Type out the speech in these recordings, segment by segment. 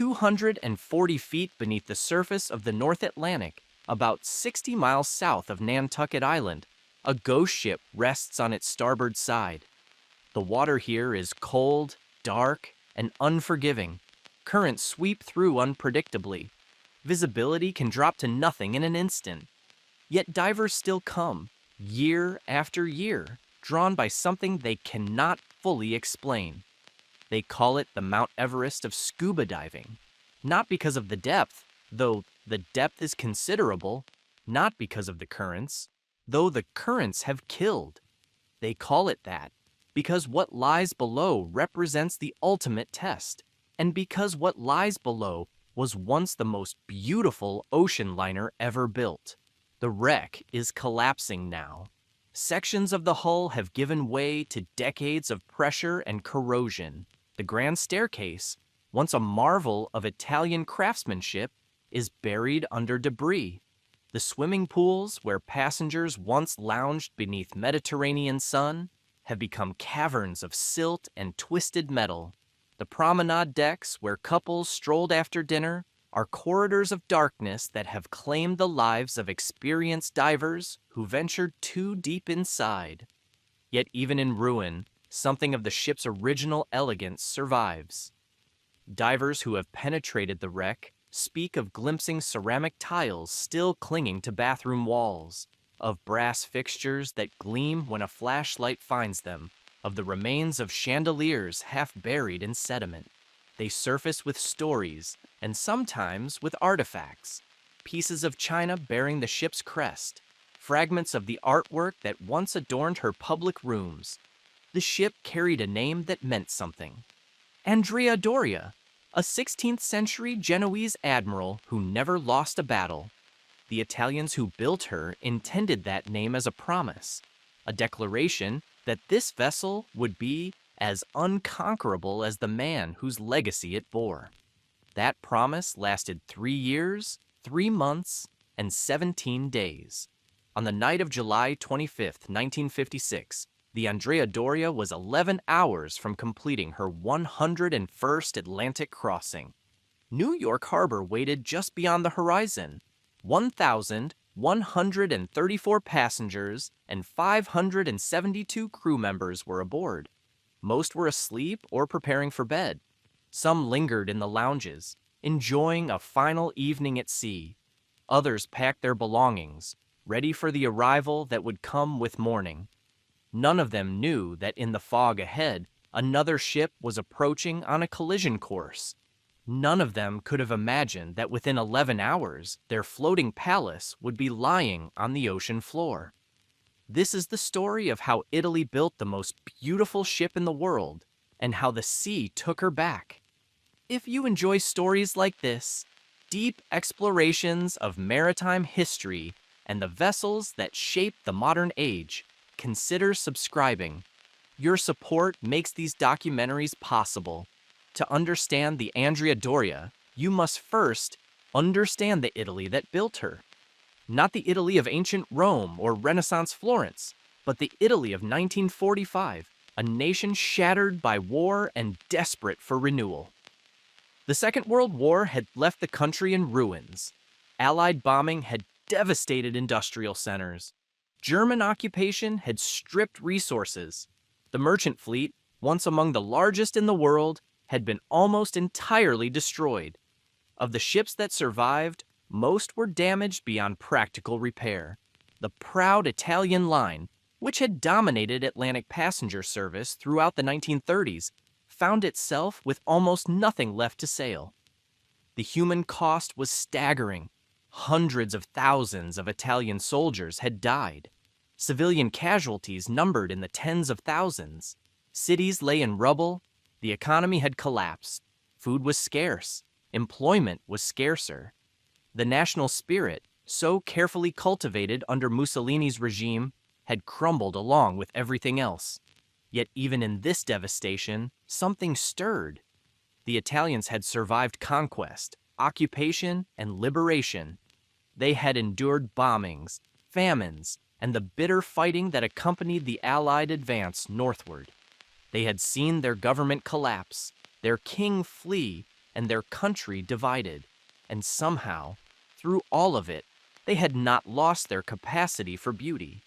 240 feet beneath the surface of the North Atlantic, about 60 miles south of Nantucket Island, a ghost ship rests on its starboard side. The water here is cold, dark, and unforgiving. Currents sweep through unpredictably. Visibility can drop to nothing in an instant. Yet divers still come, year after year, drawn by something they cannot fully explain. They call it the Mount Everest of scuba diving, not because of the depth, though the depth is considerable, not because of the currents, though the currents have killed. They call it that because what lies below represents the ultimate test, and because what lies below was once the most beautiful ocean liner ever built. The wreck is collapsing now. Sections of the hull have given way to decades of pressure and corrosion. The grand staircase, once a marvel of Italian craftsmanship, is buried under debris. The swimming pools where passengers once lounged beneath Mediterranean sun have become caverns of silt and twisted metal. The promenade decks where couples strolled after dinner are corridors of darkness that have claimed the lives of experienced divers who ventured too deep inside. Yet even in ruin, something of the ship's original elegance survives. Divers who have penetrated the wreck speak of glimpsing ceramic tiles still clinging to bathroom walls, of brass fixtures that gleam when a flashlight finds them, of the remains of chandeliers half buried in sediment. They surface with stories, and sometimes with artifacts, pieces of china bearing the ship's crest, fragments of the artwork that once adorned her public rooms. The ship carried a name that meant something. Andrea Doria, a 16th century Genoese admiral who never lost a battle. The Italians who built her intended that name as a promise, a declaration that this vessel would be as unconquerable as the man whose legacy it bore. That promise lasted 3 years, 3 months, and 17 days. On the night of July 25, 1956, the Andrea Doria was 11 hours from completing her 101st Atlantic crossing. New York Harbor waited just beyond the horizon. 1,134 passengers and 572 crew members were aboard. Most were asleep or preparing for bed. Some lingered in the lounges, enjoying a final evening at sea. Others packed their belongings, ready for the arrival that would come with morning. None of them knew that in the fog ahead, another ship was approaching on a collision course. None of them could have imagined that within 11 hours, their floating palace would be lying on the ocean floor. This is the story of how Italy built the most beautiful ship in the world, and how the sea took her back. If you enjoy stories like this, deep explorations of maritime history and the vessels that shaped the modern age, consider subscribing. Your support makes these documentaries possible. To understand the Andrea Doria, you must first understand the Italy that built her. Not the Italy of ancient Rome or Renaissance Florence, but the Italy of 1945, a nation shattered by war and desperate for renewal. The Second World War had left the country in ruins. Allied bombing had devastated industrial centers. German occupation had stripped resources. The merchant fleet, once among the largest in the world, had been almost entirely destroyed. Of the ships that survived, most were damaged beyond practical repair. The proud Italian line, which had dominated Atlantic passenger service throughout the 1930s, found itself with almost nothing left to sail. The human cost was staggering. Hundreds of thousands of Italian soldiers had died. Civilian casualties numbered in the tens of thousands. Cities lay in rubble. The economy had collapsed. Food was scarce. Employment was scarcer. The national spirit, so carefully cultivated under Mussolini's regime, had crumbled along with everything else. Yet even in this devastation, something stirred. The Italians had survived conquest, occupation, and liberation. They had endured bombings, famines, and the bitter fighting that accompanied the Allied advance northward. They had seen their government collapse, their king flee, and their country divided. And somehow, through all of it, they had not lost their capacity for beauty.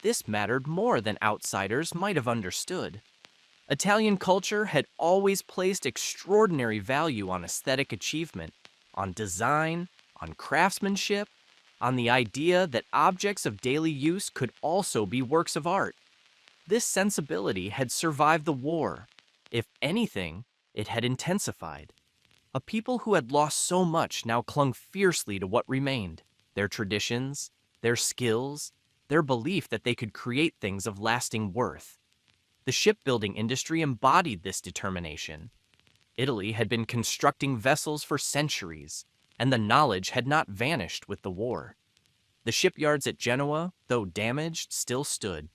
This mattered more than outsiders might have understood. Italian culture had always placed extraordinary value on aesthetic achievement, on design, on craftsmanship, on the idea that objects of daily use could also be works of art. This sensibility had survived the war. If anything, it had intensified. A people who had lost so much now clung fiercely to what remained, their traditions, their skills, their belief that they could create things of lasting worth. The shipbuilding industry embodied this determination. Italy had been constructing vessels for centuries, and the knowledge had not vanished with the war. The shipyards at Genoa, though damaged, still stood.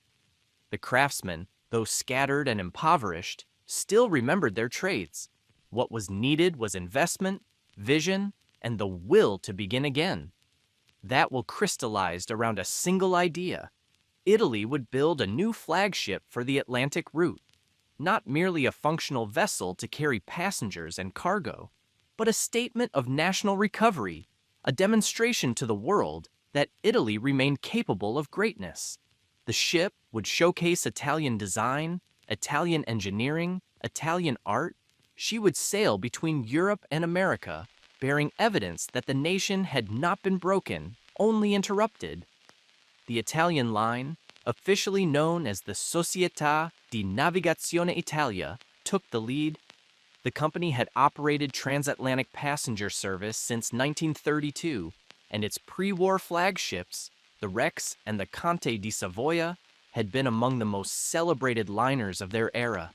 The craftsmen, though scattered and impoverished, still remembered their trades. What was needed was investment, vision, and the will to begin again. That will crystallized around a single idea. Italy would build a new flagship for the Atlantic route, not merely a functional vessel to carry passengers and cargo, but a statement of national recovery, a demonstration to the world that Italy remained capable of greatness. The ship would showcase Italian design, Italian engineering, Italian art. She would sail between Europe and America, bearing evidence that the nation had not been broken, only interrupted. The Italian line, officially known as the Società di Navigazione Italia, took the lead. The company had operated transatlantic passenger service since 1932, and its pre-war flagships, the Rex and the Conte di Savoia, had been among the most celebrated liners of their era.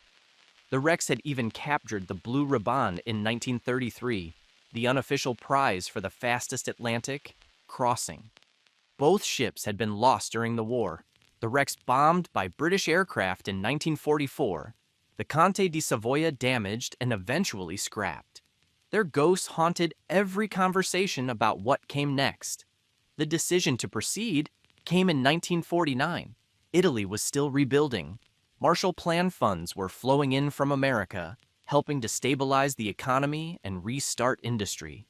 The Rex had even captured the Blue Ribbon in 1933, the unofficial prize for the fastest Atlantic crossing. Both ships had been lost during the war. The Rex bombed by British aircraft in 1944, the Conte di Savoia damaged and eventually scrapped. Their ghosts haunted every conversation about what came next. The decision to proceed came in 1949. Italy was still rebuilding. Marshall Plan funds were flowing in from America, helping to stabilize the economy and restart industry.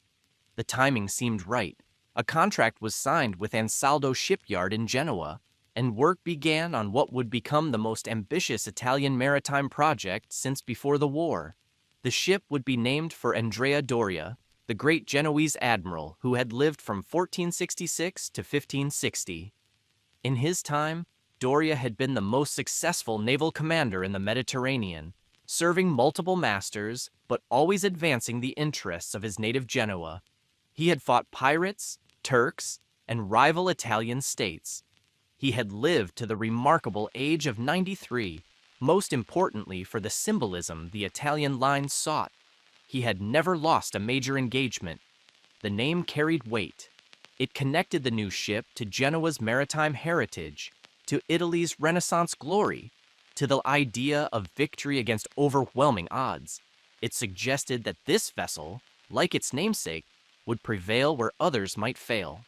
The timing seemed right. A contract was signed with Ansaldo Shipyard in Genoa, and work began on what would become the most ambitious Italian maritime project since before the war. The ship would be named for Andrea Doria, the great Genoese admiral who had lived from 1466 to 1560. In his time, Doria had been the most successful naval commander in the Mediterranean, serving multiple masters but always advancing the interests of his native Genoa. He had fought pirates, Turks, and rival Italian states. He had lived to the remarkable age of 93, most importantly for the symbolism the Italian line sought. He had never lost a major engagement. The name carried weight. It connected the new ship to Genoa's maritime heritage, to Italy's Renaissance glory, to the idea of victory against overwhelming odds. It suggested that this vessel, like its namesake, would prevail where others might fail.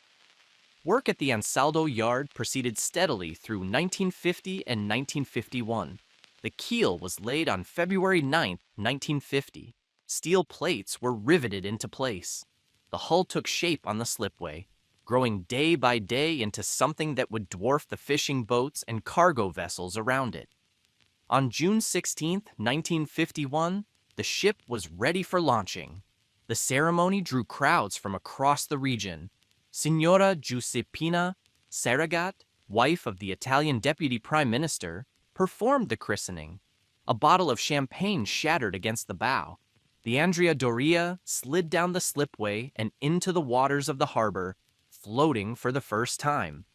Work at the Ansaldo yard proceeded steadily through 1950 and 1951. The keel was laid on February 9, 1950. Steel plates were riveted into place. The hull took shape on the slipway, growing day by day into something that would dwarf the fishing boats and cargo vessels around it. On June 16, 1951, the ship was ready for launching. The ceremony drew crowds from across the region. Signora Giuseppina Saragat, wife of the Italian Deputy Prime Minister, performed the christening. A bottle of champagne shattered against the bow. The Andrea Doria slid down the slipway and into the waters of the harbor, floating for the first time.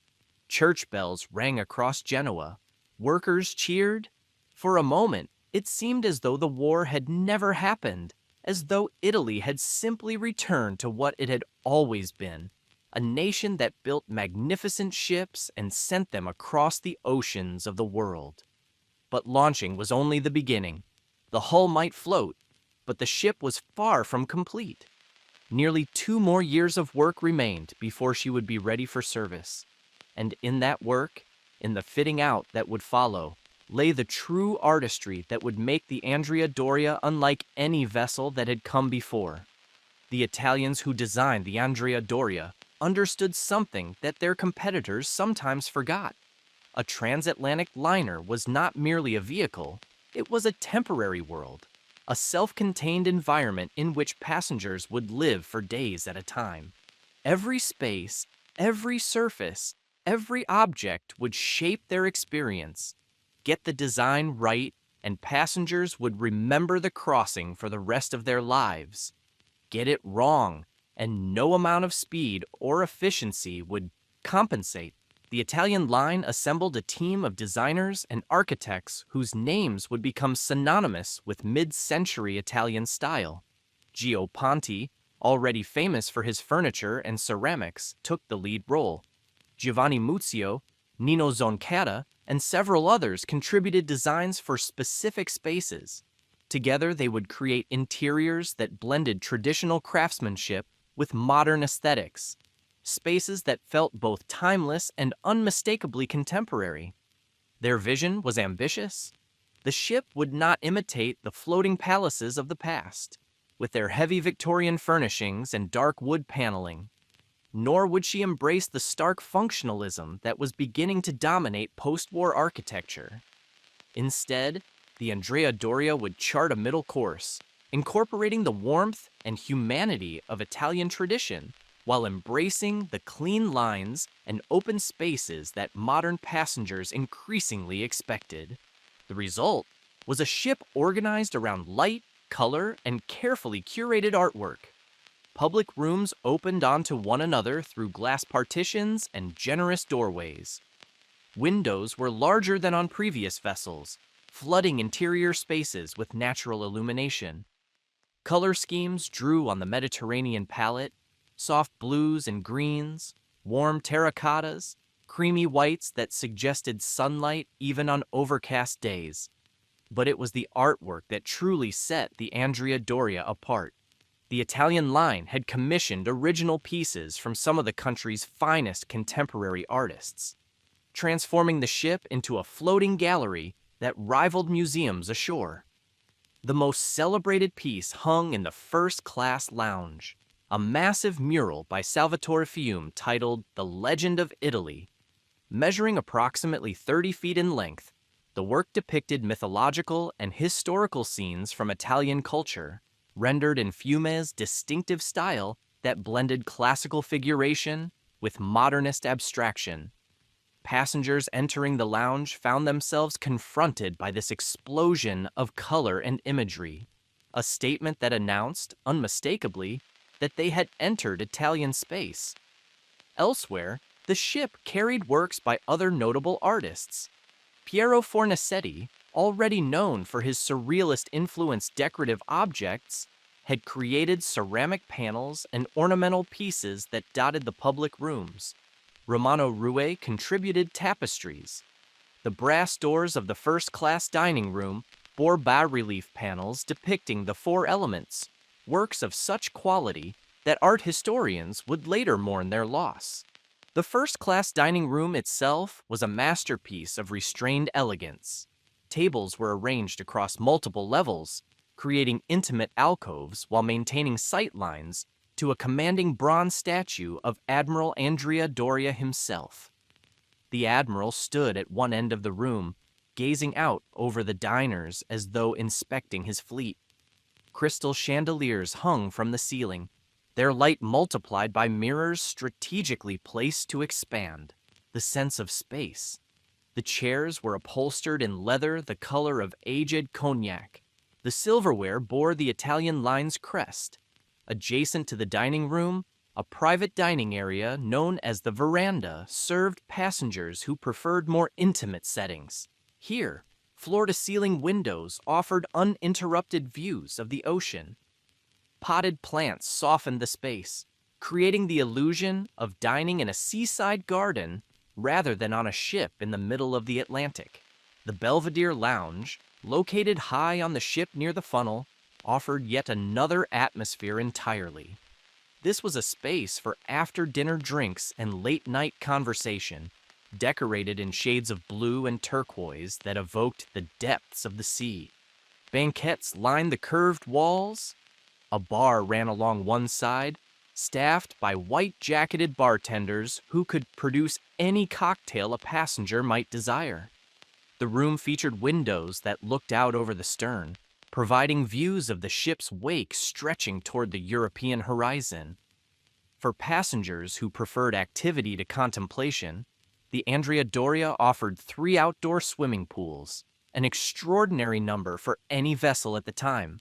Church bells rang across Genoa. Workers cheered. For a moment, it seemed as though the war had never happened, as though Italy had simply returned to what it had always been, a nation that built magnificent ships and sent them across the oceans of the world. But launching was only the beginning. The hull might float, but the ship was far from complete. Nearly 2 more years of work remained before she would be ready for service. And in that work, in the fitting out that would follow, lay the true artistry that would make the Andrea Doria unlike any vessel that had come before. The Italians who designed the Andrea Doria understood something that their competitors sometimes forgot. A transatlantic liner was not merely a vehicle, it was a temporary world, a self-contained environment in which passengers would live for days at a time. Every space, every surface, every object would shape their experience. Get the design right, and passengers would remember the crossing for the rest of their lives. Get it wrong, and no amount of speed or efficiency would compensate. The Italian line assembled a team of designers and architects whose names would become synonymous with mid-century Italian style. Gio Ponti, already famous for his furniture and ceramics, took the lead role. Giovanni Muzio, Nino Zoncatta, and several others contributed designs for specific spaces. Together, they would create interiors that blended traditional craftsmanship with modern aesthetics, spaces that felt both timeless and unmistakably contemporary. Their vision was ambitious. The ship would not imitate the floating palaces of the past, with their heavy Victorian furnishings and dark wood paneling. Nor would she embrace the stark functionalism that was beginning to dominate post-war architecture. Instead, the Andrea Doria would chart a middle course, incorporating the warmth and humanity of Italian tradition while embracing the clean lines and open spaces that modern passengers increasingly expected. The result was a ship organized around light, color, and carefully curated artwork. Public rooms opened onto one another through glass partitions and generous doorways. Windows were larger than on previous vessels, flooding interior spaces with natural illumination. Color schemes drew on the Mediterranean palette, soft blues and greens, warm terracottas, creamy whites that suggested sunlight even on overcast days. But it was the artwork that truly set the Andrea Doria apart. The Italian line had commissioned original pieces from some of the country's finest contemporary artists, transforming the ship into a floating gallery that rivaled museums ashore. The most celebrated piece hung in the first-class lounge, a massive mural by Salvatore Fiume titled The Legend of Italy. Measuring approximately 30 feet in length, the work depicted mythological and historical scenes from Italian culture, rendered in Fiume's distinctive style that blended classical figuration with modernist abstraction. Passengers entering the lounge found themselves confronted by this explosion of color and imagery, a statement that announced, unmistakably, that they had entered Italian space. Elsewhere, the ship carried works by other notable artists. Piero Fornasetti, already known for his surrealist-influenced decorative objects, had created ceramic panels and ornamental pieces that dotted the public rooms. Romano Rue contributed tapestries. The brass doors of the first-class dining room bore bas-relief panels depicting the four elements, works of such quality that art historians would later mourn their loss. The first-class dining room itself was a masterpiece of restrained elegance. Tables were arranged across multiple levels, creating intimate alcoves while maintaining sight lines to a commanding bronze statue of Admiral Andrea Doria himself. The admiral stood at one end of the room, gazing out over the diners as though inspecting his fleet. Crystal chandeliers hung from the ceiling, their light multiplied by mirrors strategically placed to expand the sense of space. The chairs were upholstered in leather the color of aged cognac. The silverware bore the Italian line's crest. Adjacent to the dining room, a private dining area known as the veranda served passengers who preferred more intimate settings. Here, floor-to-ceiling windows offered uninterrupted views of the ocean. Potted plants softened the space, creating the illusion of dining in a seaside garden rather than on a ship in the middle of the Atlantic. The Belvedere Lounge, located high on the ship near the funnel, offered yet another atmosphere entirely. This was a space for after-dinner drinks and late-night conversation, decorated in shades of blue and turquoise that evoked the depths of the sea. Banquettes lined the curved walls. A bar ran along one side, staffed by white-jacketed bartenders who could produce any cocktail a passenger might desire. The room featured windows that looked out over the stern, providing views of the ship's wake stretching toward the European horizon. For passengers who preferred activity to contemplation, the Andrea Doria offered 3 outdoor swimming pools, an extraordinary number for any vessel at the time.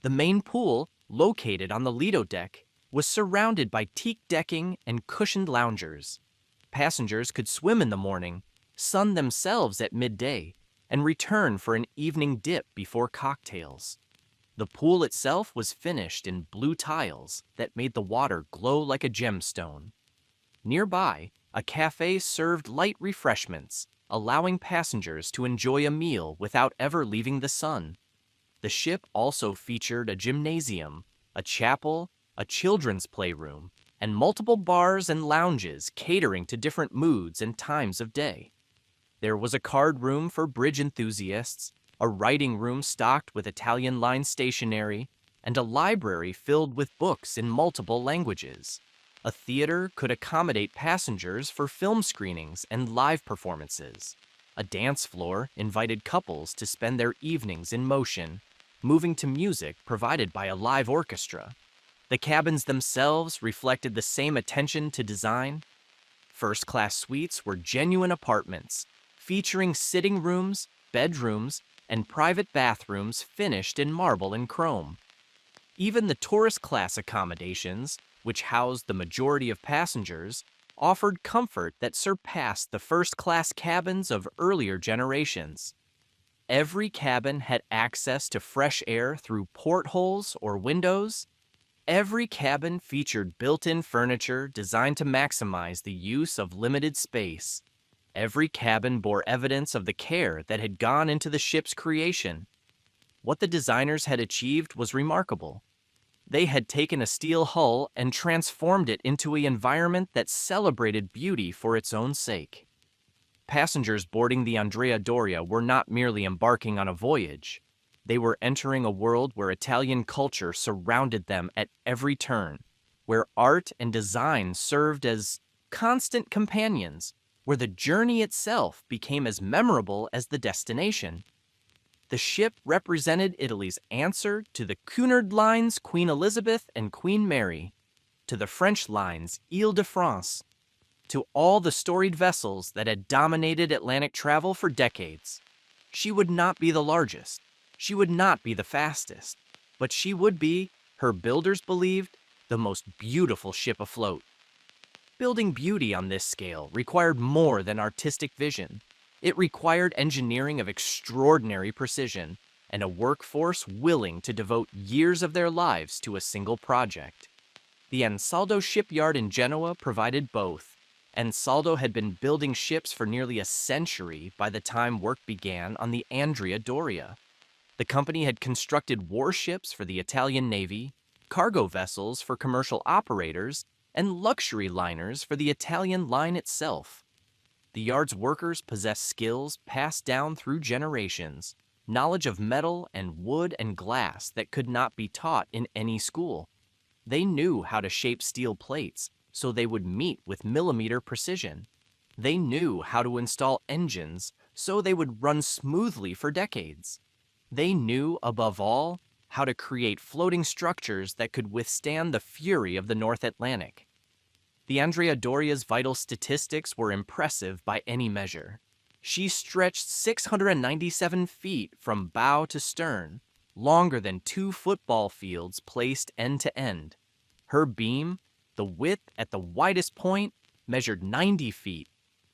The main pool, located on the Lido deck, was surrounded by teak decking and cushioned loungers. Passengers could swim in the morning, sun themselves at midday, and return for an evening dip before cocktails. The pool itself was finished in blue tiles that made the water glow like a gemstone. Nearby, a cafe served light refreshments, allowing passengers to enjoy a meal without ever leaving the sun. The ship also featured a gymnasium, a chapel, a children's playroom, and multiple bars and lounges catering to different moods and times of day. There was a card room for bridge enthusiasts, a writing room stocked with Italian line stationery, and a library filled with books in multiple languages. A theater could accommodate passengers for film screenings and live performances. A dance floor invited couples to spend their evenings in motion, moving to music provided by a live orchestra. The cabins themselves reflected the same attention to design. First-class suites were genuine apartments, featuring sitting rooms, bedrooms, and private bathrooms finished in marble and chrome. Even the tourist-class accommodations, which housed the majority of passengers, offered comfort that surpassed the first-class cabins of earlier generations. Every cabin had access to fresh air through portholes or windows. Every cabin featured built-in furniture designed to maximize the use of limited space. Every cabin bore evidence of the care that had gone into the ship's creation. What the designers had achieved was remarkable. They had taken a steel hull and transformed it into an environment that celebrated beauty for its own sake. Passengers boarding the Andrea Doria were not merely embarking on a voyage. They were entering a world where Italian culture surrounded them at every turn, where art and design served as constant companions, where the journey itself became as memorable as the destination. The ship represented Italy's answer to the Cunard Line's Queen Elizabeth and Queen Mary, to the French Line's Île de France, to all the storied vessels that had dominated Atlantic travel for decades. She would not be the largest, she would not be the fastest, but she would be, her builders believed, the most beautiful ship afloat. Building beauty on this scale required more than artistic vision. It required engineering of extraordinary precision and a workforce willing to devote years of their lives to a single project. The Ansaldo shipyard in Genoa provided both. Ansaldo had been building ships for nearly a century by the time work began on the Andrea Doria. The company had constructed warships for the Italian Navy, cargo vessels for commercial operators, and luxury liners for the Italian line itself. The yard's workers possessed skills passed down through generations, knowledge of metal and wood and glass that could not be taught in any school. They knew how to shape steel plates so they would meet with millimeter precision. They knew how to install engines so they would run smoothly for decades. They knew, above all, how to create floating structures that could withstand the fury of the North Atlantic. The Andrea Doria's vital statistics were impressive by any measure. She stretched 697 feet from bow to stern, longer than 2 football fields placed end to end. Her beam, the width at the widest point, measured 90 feet.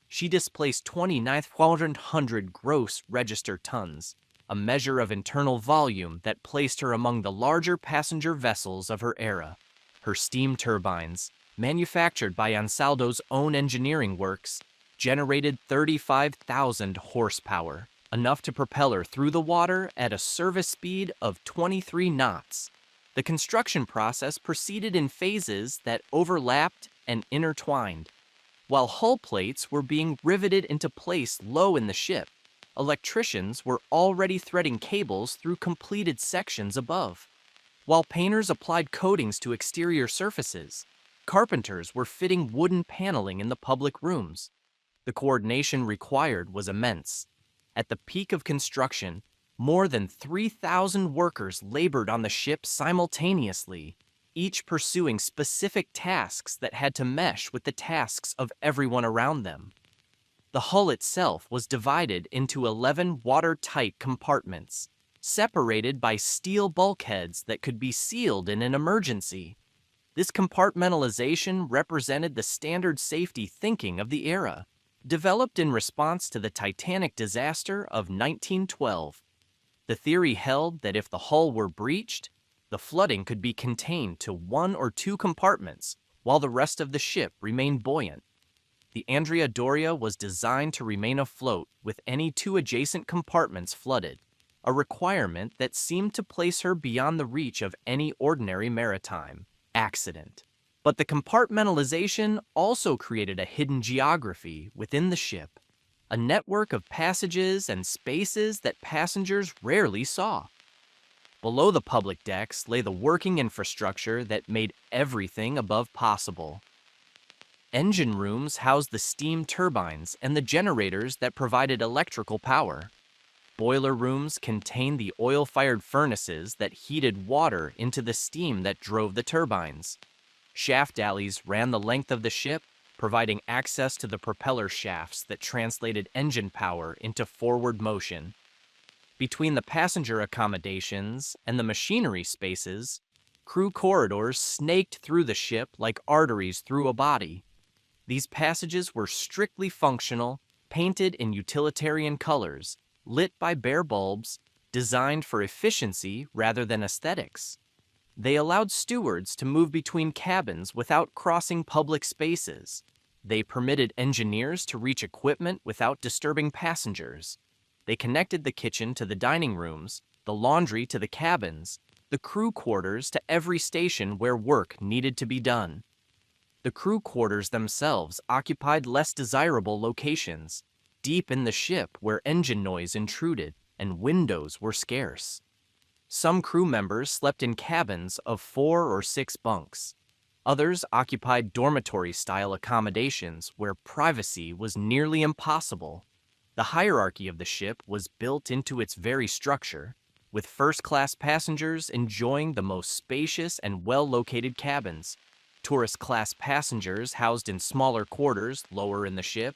She displaced 29,100 gross register tons, a measure of internal volume that placed her among the larger passenger vessels of her era. Her steam turbines, manufactured by Ansaldo's own engineering works, generated 35,000 horsepower, enough to propel her through the water at a service speed of 23 knots. The construction process proceeded in phases that overlapped and intertwined. While hull plates were being riveted into place low in the ship, electricians were already threading cables through completed sections above. While painters applied coatings to exterior surfaces, carpenters were fitting wooden paneling in the public rooms. The coordination required was immense. At the peak of construction, more than 3,000 workers labored on the ship simultaneously, each pursuing specific tasks that had to mesh with the tasks of everyone around them. The hull itself was divided into 11 watertight compartments, separated by steel bulkheads that could be sealed in an emergency. This compartmentalization represented the standard safety thinking of the era, developed in response to the Titanic disaster of 1912. The theory held that if the hull were breached, the flooding could be contained to one or two compartments while the rest of the ship remained buoyant. The Andrea Doria was designed to remain afloat with any two adjacent compartments flooded, a requirement that seemed to place her beyond the reach of any ordinary maritime accident. But the compartmentalization also created a hidden geography within the ship, a network of passages and spaces that passengers rarely saw. Below the public decks lay the working infrastructure that made everything above possible. Engine rooms housed the steam turbines and the generators that provided electrical power. Boiler rooms contained the oil-fired furnaces that heated water into the steam that drove the turbines. Shaft alleys ran the length of the ship, providing access to the propeller shafts that translated engine power into forward motion. Between the passenger accommodations and the machinery spaces, crew corridors snaked through the ship like arteries through a body. These passages were strictly functional, painted in utilitarian colors, lit by bare bulbs, designed for efficiency rather than aesthetics. They allowed stewards to move between cabins without crossing public spaces. They permitted engineers to reach equipment without disturbing passengers. They connected the kitchen to the dining rooms, the laundry to the cabins, the crew quarters to every station where work needed to be done. The crew quarters themselves occupied less desirable locations, deep in the ship where engine noise intruded and windows were scarce. Some crew members slept in cabins of 4 or 6 bunks. Others occupied dormitory-style accommodations where privacy was nearly impossible. The hierarchy of the ship was built into its very structure, with first-class passengers enjoying the most spacious and well-located cabins, tourist-class passengers housed in smaller quarters lower in the ship,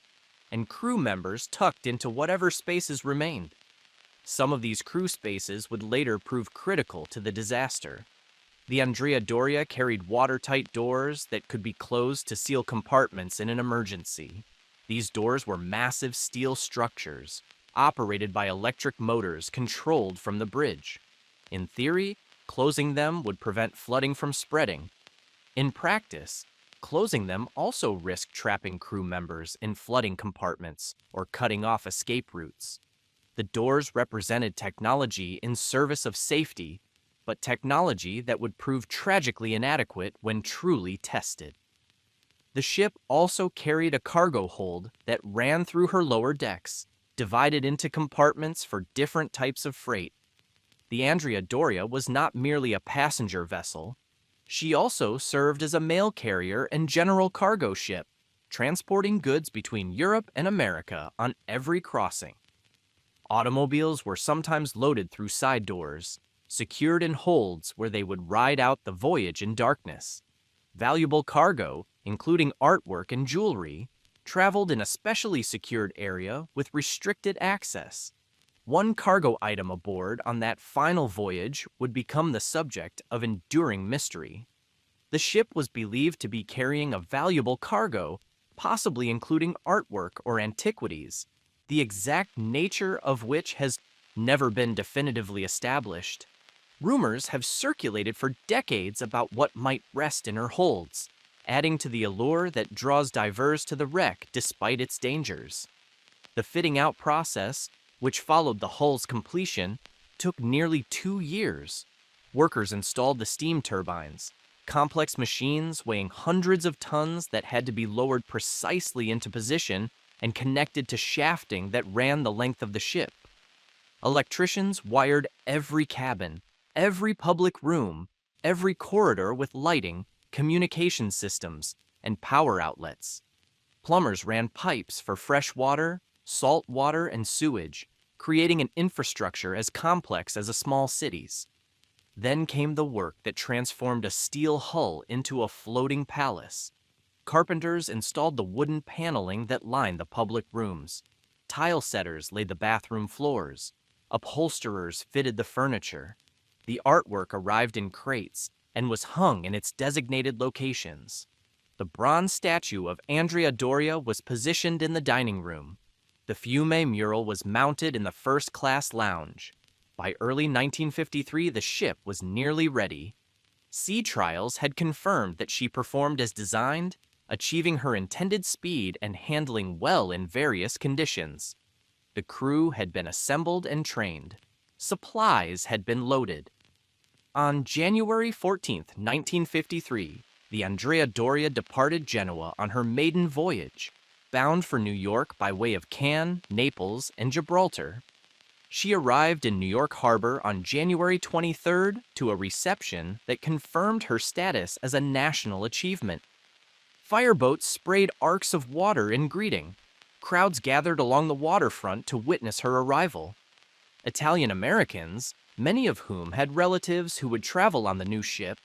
and crew members tucked into whatever spaces remained. Some of these crew spaces would later prove critical to the disaster. The Andrea Doria carried watertight doors that could be closed to seal compartments in an emergency. These doors were massive steel structures, operated by electric motors controlled from the bridge. In theory, closing them would prevent flooding from spreading. In practice, closing them also risked trapping crew members in flooding compartments or cutting off escape routes. The doors represented technology in service of safety, but technology that would prove tragically inadequate when truly tested. The ship also carried a cargo hold that ran through her lower decks, divided into compartments for different types of freight. The Andrea Doria was not merely a passenger vessel. She also served as a mail carrier and general cargo ship, transporting goods between Europe and America on every crossing. Automobiles were sometimes loaded through side doors, secured in holds where they would ride out the voyage in darkness. Valuable cargo, including artwork and jewelry, traveled in a specially secured area with restricted access. One cargo item aboard on that final voyage would become the subject of enduring mystery. The ship was believed to be carrying a valuable cargo, possibly including artwork or antiquities, the exact nature of which has never been definitively established. Rumors have circulated for decades about what might rest in her holds, adding to the allure that draws divers to the wreck despite its dangers. The fitting out process, which followed the hull's completion, took nearly 2 years. Workers installed the steam turbines, complex machines weighing hundreds of tons that had to be lowered precisely into position and connected to shafting that ran the length of the ship. Electricians wired every cabin, every public room, every corridor with lighting, communication systems, and power outlets. Plumbers ran pipes for fresh water, salt water, and sewage, creating an infrastructure as complex as a small city's. Then came the work that transformed a steel hull into a floating palace. Carpenters installed the wooden paneling that lined the public rooms. Tile setters laid the bathroom floors. Upholsterers fitted the furniture. The artwork arrived in crates and was hung in its designated locations. The bronze statue of Andrea Doria was positioned in the dining room. The Fiume mural was mounted in the first-class lounge. By early 1953, the ship was nearly ready. Sea trials had confirmed that she performed as designed, achieving her intended speed and handling well in various conditions. The crew had been assembled and trained. Supplies had been loaded. On January 14, 1953, the Andrea Doria departed Genoa on her maiden voyage, bound for New York by way of Cannes, Naples, and Gibraltar. She arrived in New York Harbor on January 23rd to a reception that confirmed her status as a national achievement. Fireboats sprayed arcs of water in greeting. Crowds gathered along the waterfront to witness her arrival. Italian Americans, many of whom had relatives who would travel on the new ship,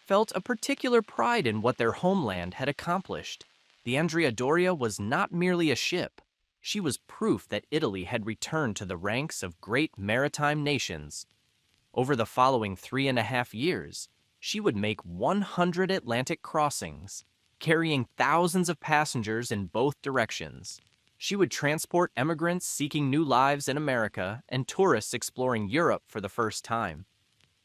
felt a particular pride in what their homeland had accomplished. The Andrea Doria was not merely a ship. She was proof that Italy had returned to the ranks of great maritime nations. Over the following 3.5 years, she would make 100 Atlantic crossings, carrying thousands of passengers in both directions. She would transport immigrants seeking new lives in America and tourists exploring Europe for the first time.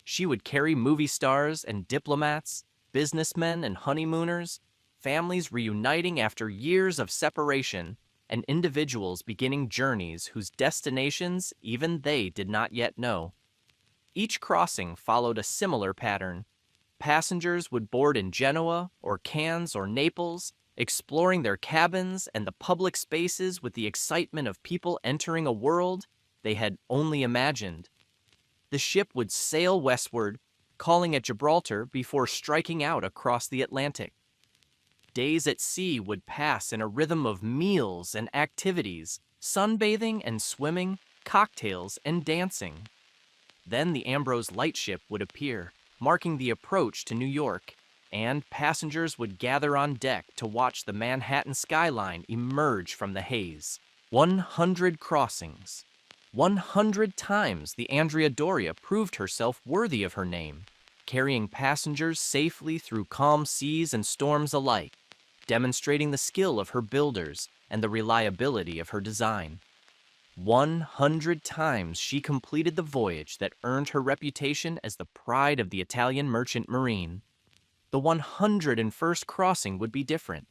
She would carry movie stars and diplomats, businessmen and honeymooners, families reuniting after years of separation, and individuals beginning journeys whose destinations even they did not yet know. Each crossing followed a similar pattern. Passengers would board in Genoa or Cannes or Naples, exploring their cabins and the public spaces with the excitement of people entering a world they had only imagined. The ship would sail westward, calling at Gibraltar before striking out across the Atlantic. Days at sea would pass in a rhythm of meals and activities, sunbathing and swimming, cocktails and dancing. Then the Ambrose lightship would appear, marking the approach to New York, and passengers would gather on deck to watch the Manhattan skyline emerge from the haze. 100 crossings. 100 times the Andrea Doria proved herself worthy of her name, carrying passengers safely through calm seas and storms alike, demonstrating the skill of her builders and the reliability of her design. 100 times she completed the voyage that earned her reputation as the pride of the Italian merchant marine. The 101st crossing would be different.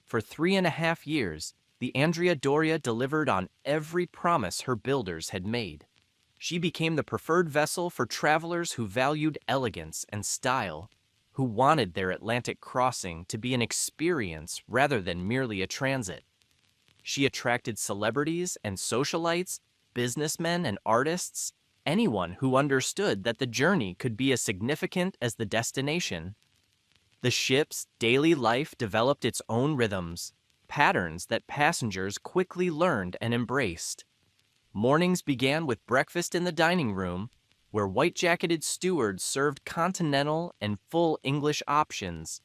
For 3.5 years, the Andrea Doria delivered on every promise her builders had made. She became the preferred vessel for travelers who valued elegance and style, who wanted their Atlantic crossing to be an experience rather than merely a transit. She attracted celebrities and socialites, businessmen and artists, anyone who understood that the journey could be as significant as the destination. The ship's daily life developed its own rhythms, patterns that passengers quickly learned and embraced. Mornings began with breakfast in the dining room, where white-jacketed stewards served continental and full English options,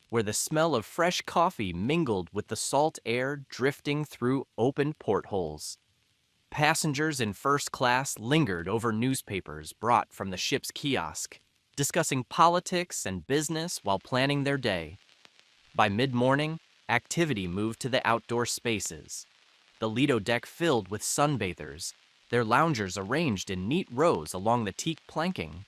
where the smell of fresh coffee mingled with the salt air drifting through open portholes. Passengers in first class lingered over newspapers brought from the ship's kiosk, discussing politics and business while planning their day. By mid-morning, activity moved to the outdoor spaces. The Lido deck filled with sunbathers, their loungers arranged in neat rows along the teak planking.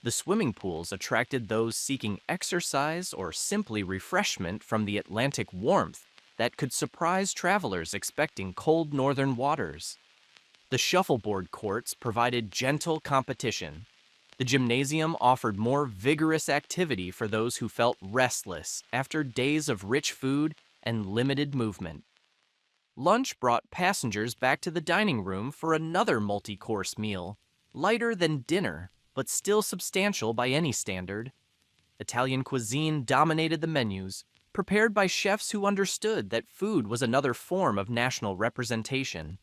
The swimming pools attracted those seeking exercise or simply refreshment from the Atlantic warmth that could surprise travelers expecting cold northern waters. The shuffleboard courts provided gentle competition. The gymnasium offered more vigorous activity for those who felt restless after days of rich food and limited movement. Lunch brought passengers back to the dining room for another multi-course meal, lighter than dinner, but still substantial by any standard. Italian cuisine dominated the menus, prepared by chefs who understood that food was another form of national representation.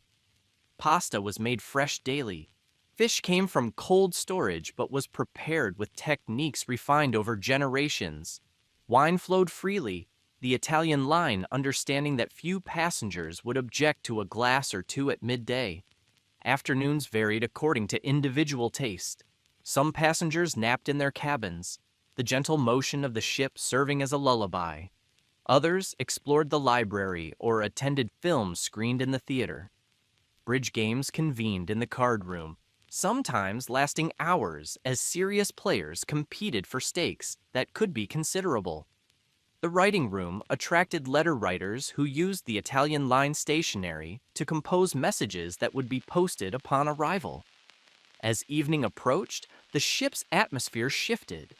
Pasta was made fresh daily. Fish came from cold storage but was prepared with techniques refined over generations. Wine flowed freely, the Italian line understanding that few passengers would object to a glass or two at midday. Afternoons varied according to individual taste. Some passengers napped in their cabins, the gentle motion of the ship serving as a lullaby. Others explored the library or attended films screened in the theater. Bridge games convened in the card room, sometimes lasting hours as serious players competed for stakes that could be considerable. The writing room attracted letter writers who used the Italian line stationery to compose messages that would be posted upon arrival. As evening approached, the ship's atmosphere shifted.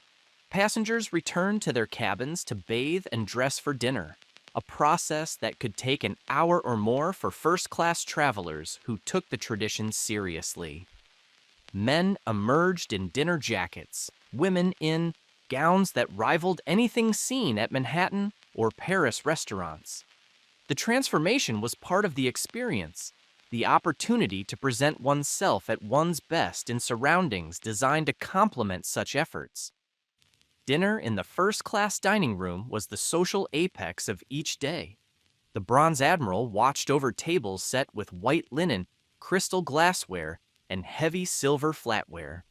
Passengers returned to their cabins to bathe and dress for dinner, a process that could take an hour or more for first-class travelers who took the tradition seriously. Men emerged in dinner jackets, women in gowns that rivaled anything seen at Manhattan or Paris restaurants. The transformation was part of the experience, the opportunity to present oneself at one's best in surroundings designed to complement such efforts. Dinner in the first-class dining room was the social apex of each day. The bronze admiral watched over tables set with white linen, crystal glassware, and heavy silver flatware.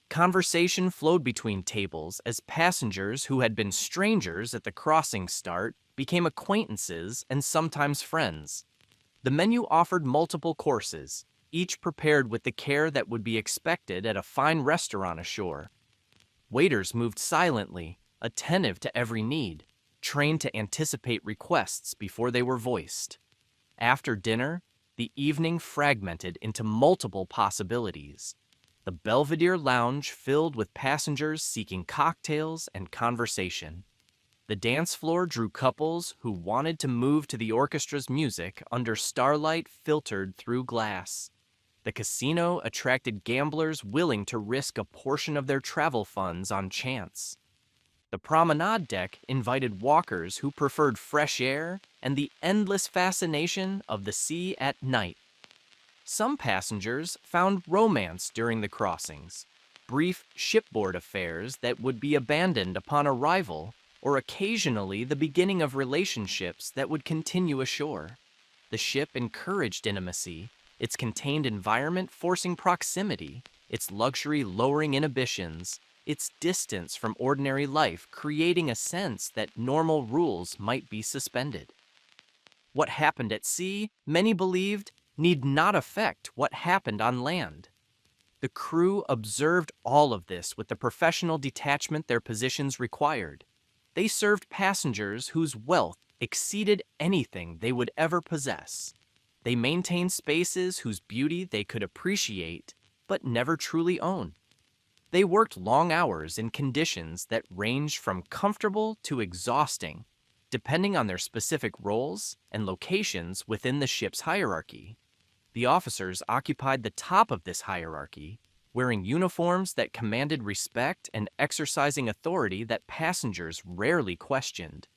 Conversation flowed between tables as passengers who had been strangers at the crossing start became acquaintances and sometimes friends. The menu offered multiple courses, each prepared with the care that would be expected at a fine restaurant ashore. Waiters moved silently, attentive to every need, trained to anticipate requests before they were voiced. After dinner, the evening fragmented into multiple possibilities. The Belvedere Lounge filled with passengers seeking cocktails and conversation. The dance floor drew couples who wanted to move to the orchestra's music under starlight filtered through glass. The casino attracted gamblers willing to risk a portion of their travel funds on chance. The promenade deck invited walkers who preferred fresh air and the endless fascination of the sea at night. Some passengers found romance during the crossings, brief shipboard affairs that would be abandoned upon arrival, or occasionally the beginning of relationships that would continue ashore. The ship encouraged intimacy, its contained environment forcing proximity, its luxury lowering inhibitions, its distance from ordinary life creating a sense that normal rules might be suspended. What happened at sea, many believed, need not affect what happened on land. The crew observed all of this with the professional detachment their positions required. They served passengers whose wealth exceeded anything they would ever possess. They maintained spaces whose beauty they could appreciate, but never truly own. They worked long hours in conditions that ranged from comfortable to exhausting, depending on their specific roles and locations within the ship's hierarchy. The officers occupied the top of this hierarchy, wearing uniforms that commanded respect and exercising authority that passengers rarely questioned.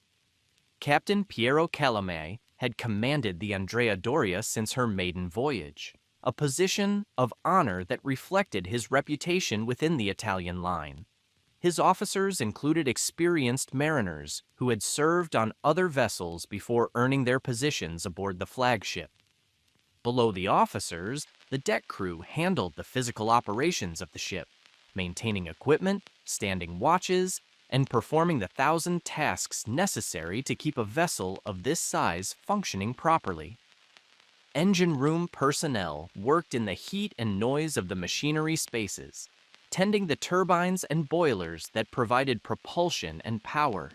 Captain Piero Calame had commanded the Andrea Doria since her maiden voyage, a position of honor that reflected his reputation within the Italian line. His officers included experienced mariners who had served on other vessels before earning their positions aboard the flagship. Below the officers, the deck crew handled the physical operations of the ship, maintaining equipment, standing watches, and performing the 1,000 tasks necessary to keep a vessel of this size functioning properly. Engine room personnel worked in the heat and noise of the machinery spaces, tending the turbines and boilers that provided propulsion and power.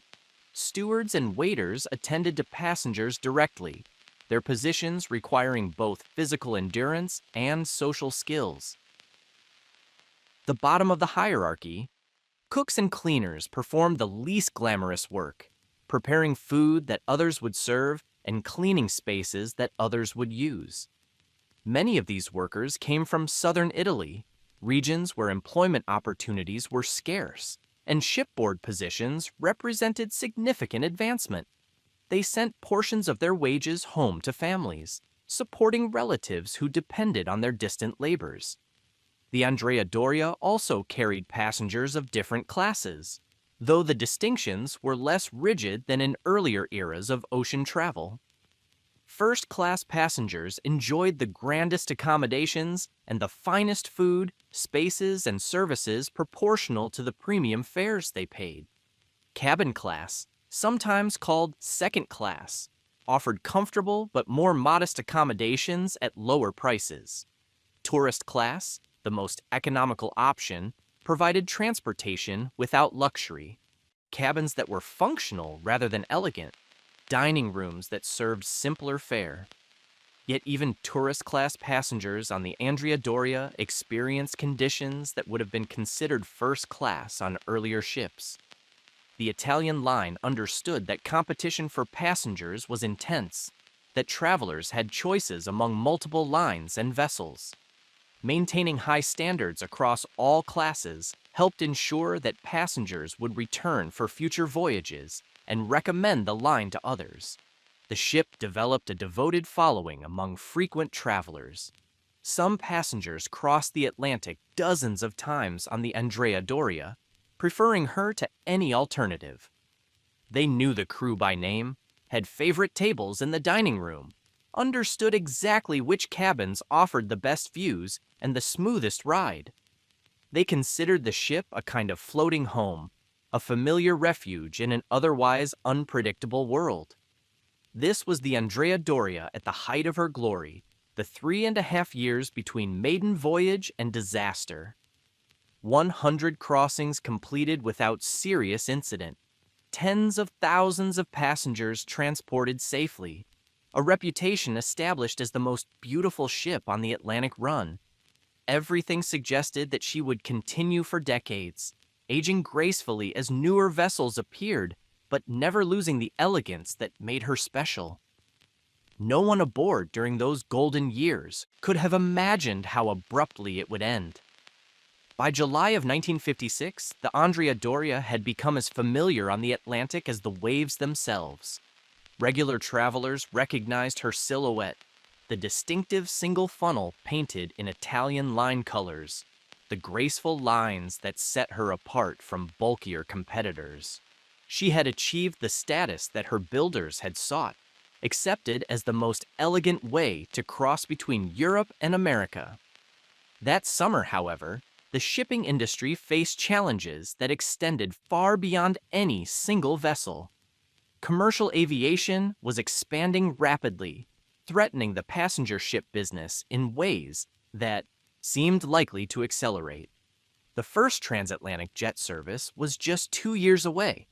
Stewards and waiters attended to passengers directly, their positions requiring both physical endurance and social skills. The bottom of the hierarchy, cooks and cleaners performed the least glamorous work, preparing food that others would serve and cleaning spaces that others would use. Many of these workers came from southern Italy, regions where employment opportunities were scarce, and shipboard positions represented significant advancement. They sent portions of their wages home to families, supporting relatives who depended on their distant labors. The Andrea Doria also carried passengers of different classes, though the distinctions were less rigid than in earlier eras of ocean travel. First-class passengers enjoyed the grandest accommodations and the finest food, spaces, and services proportional to the premium fares they paid. Cabin class, sometimes called second class, offered comfortable but more modest accommodations at lower prices. Tourist class, the most economical option, provided transportation without luxury. Cabins that were functional rather than elegant, dining rooms that served simpler fare. Yet even tourist-class passengers on the Andrea Doria experienced conditions that would have been considered first class on earlier ships. The Italian line understood that competition for passengers was intense, that travelers had choices among multiple lines and vessels. Maintaining high standards across all classes helped ensure that passengers would return for future voyages and recommend the line to others. The ship developed a devoted following among frequent travelers. Some passengers crossed the Atlantic dozens of times on the Andrea Doria, preferring her to any alternative. They knew the crew by name, had favorite tables in the dining room, understood exactly which cabins offered the best views and the smoothest ride. They considered the ship a kind of floating home, a familiar refuge in an otherwise unpredictable world. This was the Andrea Doria at the height of her glory, the 3.5 years between maiden voyage and disaster. 100 crossings completed without serious incident, tens of thousands of passengers transported safely, a reputation established as the most beautiful ship on the Atlantic run. Everything suggested that she would continue for decades, aging gracefully as newer vessels appeared, but never losing the elegance that made her special. No one aboard during those golden years could have imagined how abruptly it would end. By July of 1956, the Andrea Doria had become as familiar on the Atlantic as the waves themselves. Regular travelers recognized her silhouette, the distinctive single funnel painted in Italian line colors, the graceful lines that set her apart from bulkier competitors. She had achieved the status that her builders had sought, accepted as the most elegant way to cross between Europe and America. That summer, however, the shipping industry faced challenges that extended far beyond any single vessel. Commercial aviation was expanding rapidly, threatening the passenger ship business in ways that seemed likely to accelerate. The first transatlantic jet service was just 2 years away,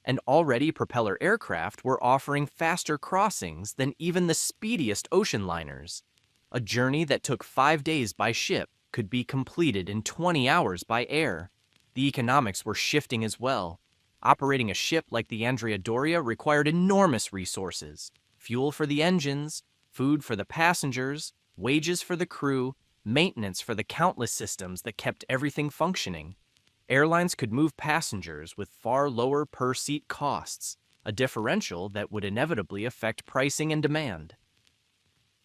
and already propeller aircraft were offering faster crossings than even the speediest ocean liners. A journey that took 5 days by ship could be completed in 20 hours by air. The economics were shifting as well. Operating a ship like the Andrea Doria required enormous resources: fuel for the engines, food for the passengers, wages for the crew, maintenance for the countless systems that kept everything functioning. Airlines could move passengers with far lower per-seat costs, a differential that would inevitably affect pricing and demand.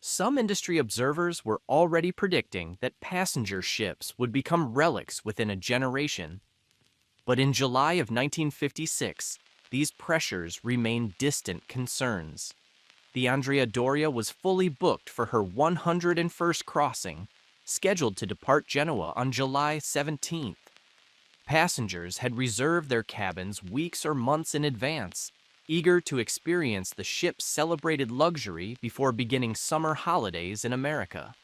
Some industry observers were already predicting that passenger ships would become relics within a generation. But in July of 1956, these pressures remained distant concerns. The Andrea Doria was fully booked for her 101st crossing, scheduled to depart Genoa on July 17th. Passengers had reserved their cabins weeks or months in advance, eager to experience the ship's celebrated luxury before beginning summer holidays in America.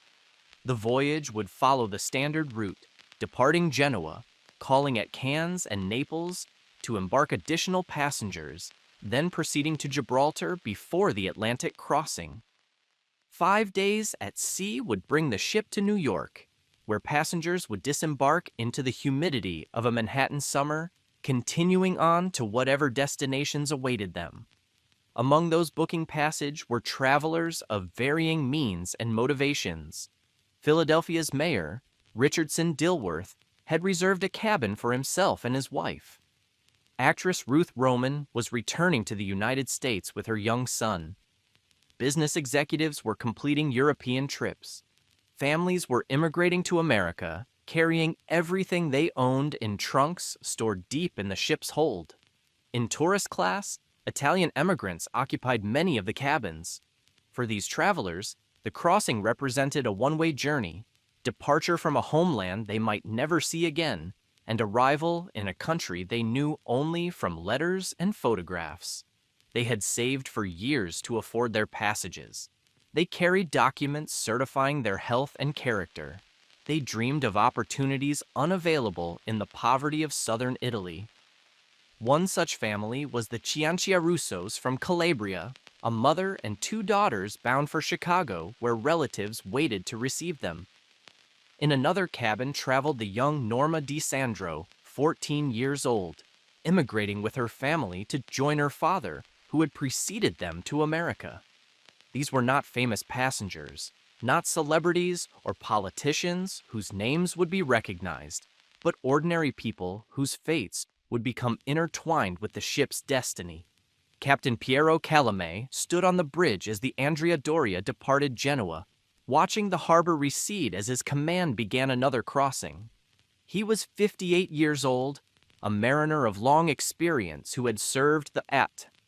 The voyage would follow the standard route, departing Genoa, calling at Cannes and Naples to embark additional passengers, then proceeding to Gibraltar before the Atlantic crossing. 5 days at sea would bring the ship to New York. where passengers would disembark into the humidity of a Manhattan summer, continuing on to whatever destinations awaited them. Among those booking passage were travelers of varying means and motivations. Philadelphia's mayor, Richardson Dilworth, had reserved a cabin for himself and his wife. Actress Ruth Roman was returning to the United States with her young son. Business executives were completing European trips. Families were immigrating to America, carrying everything they owned in trunks stored deep in the ship's hold. In tourist class, Italian immigrants occupied many of the cabins. For these travelers, the crossing represented a one-way journey, departure from a homeland they might never see again, and arrival in a country they knew only from letters and photographs. They had saved for years to afford their passages. They carried documents certifying their health and character. They dreamed of opportunities unavailable in the poverty of southern Italy. One such family was the Cianciarussos from Calabria, a mother and two daughters bound for Chicago, where relatives waited to receive them. In another cabin traveled the young Norma Di Sandro, 14 years old, immigrating with her family to join her father, who had preceded them to America. These were not famous passengers, not celebrities or politicians whose names would be recognized, but ordinary people whose fates would become intertwined with the ship's destiny. Captain Piero Calame stood on the bridge as the Andrea Doria departed Genoa, watching the harbor recede as his command began another crossing. He was 58 years old, a mariner of long experience who had served the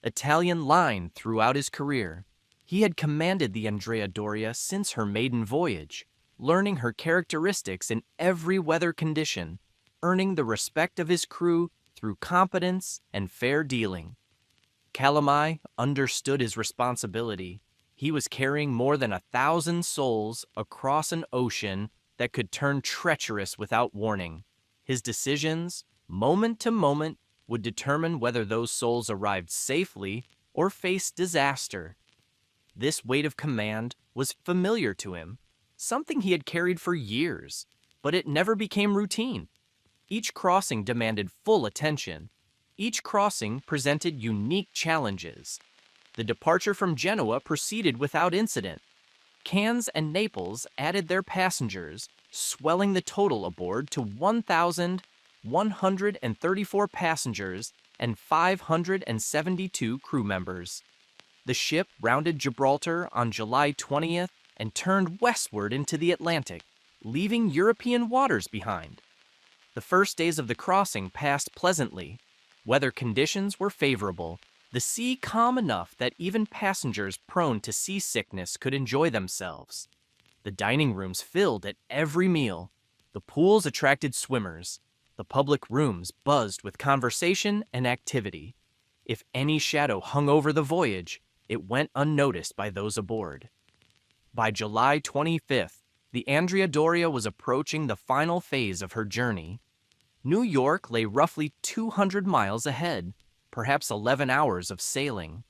Italian line throughout his career. He had commanded the Andrea Doria since her maiden voyage, learning her characteristics in every weather condition, earning the respect of his crew through competence and fair dealing. Calame understood his responsibility. He was carrying more than 1,000 souls across an ocean that could turn treacherous without warning. His decisions, moment to moment, would determine whether those souls arrived safely or faced disaster. This weight of command was familiar to him, something he had carried for years, but it never became routine. Each crossing demanded full attention. Each crossing presented unique challenges. The departure from Genoa proceeded without incident. Cannes and Naples added their passengers, swelling the total aboard to 1,134 passengers and 572 crew members. The ship rounded Gibraltar on July 20th and turned westward into the Atlantic, leaving European waters behind. The first days of the crossing passed pleasantly. Weather conditions were favorable, the sea calm enough that even passengers prone to seasickness could enjoy themselves. The dining rooms filled at every meal. The pools attracted swimmers. The public rooms buzzed with conversation and activity. If any shadow hung over the voyage, it went unnoticed by those aboard. By July 25th, the Andrea Doria was approaching the final phase of her journey. New York lay roughly 200 miles ahead, perhaps 11 hours of sailing.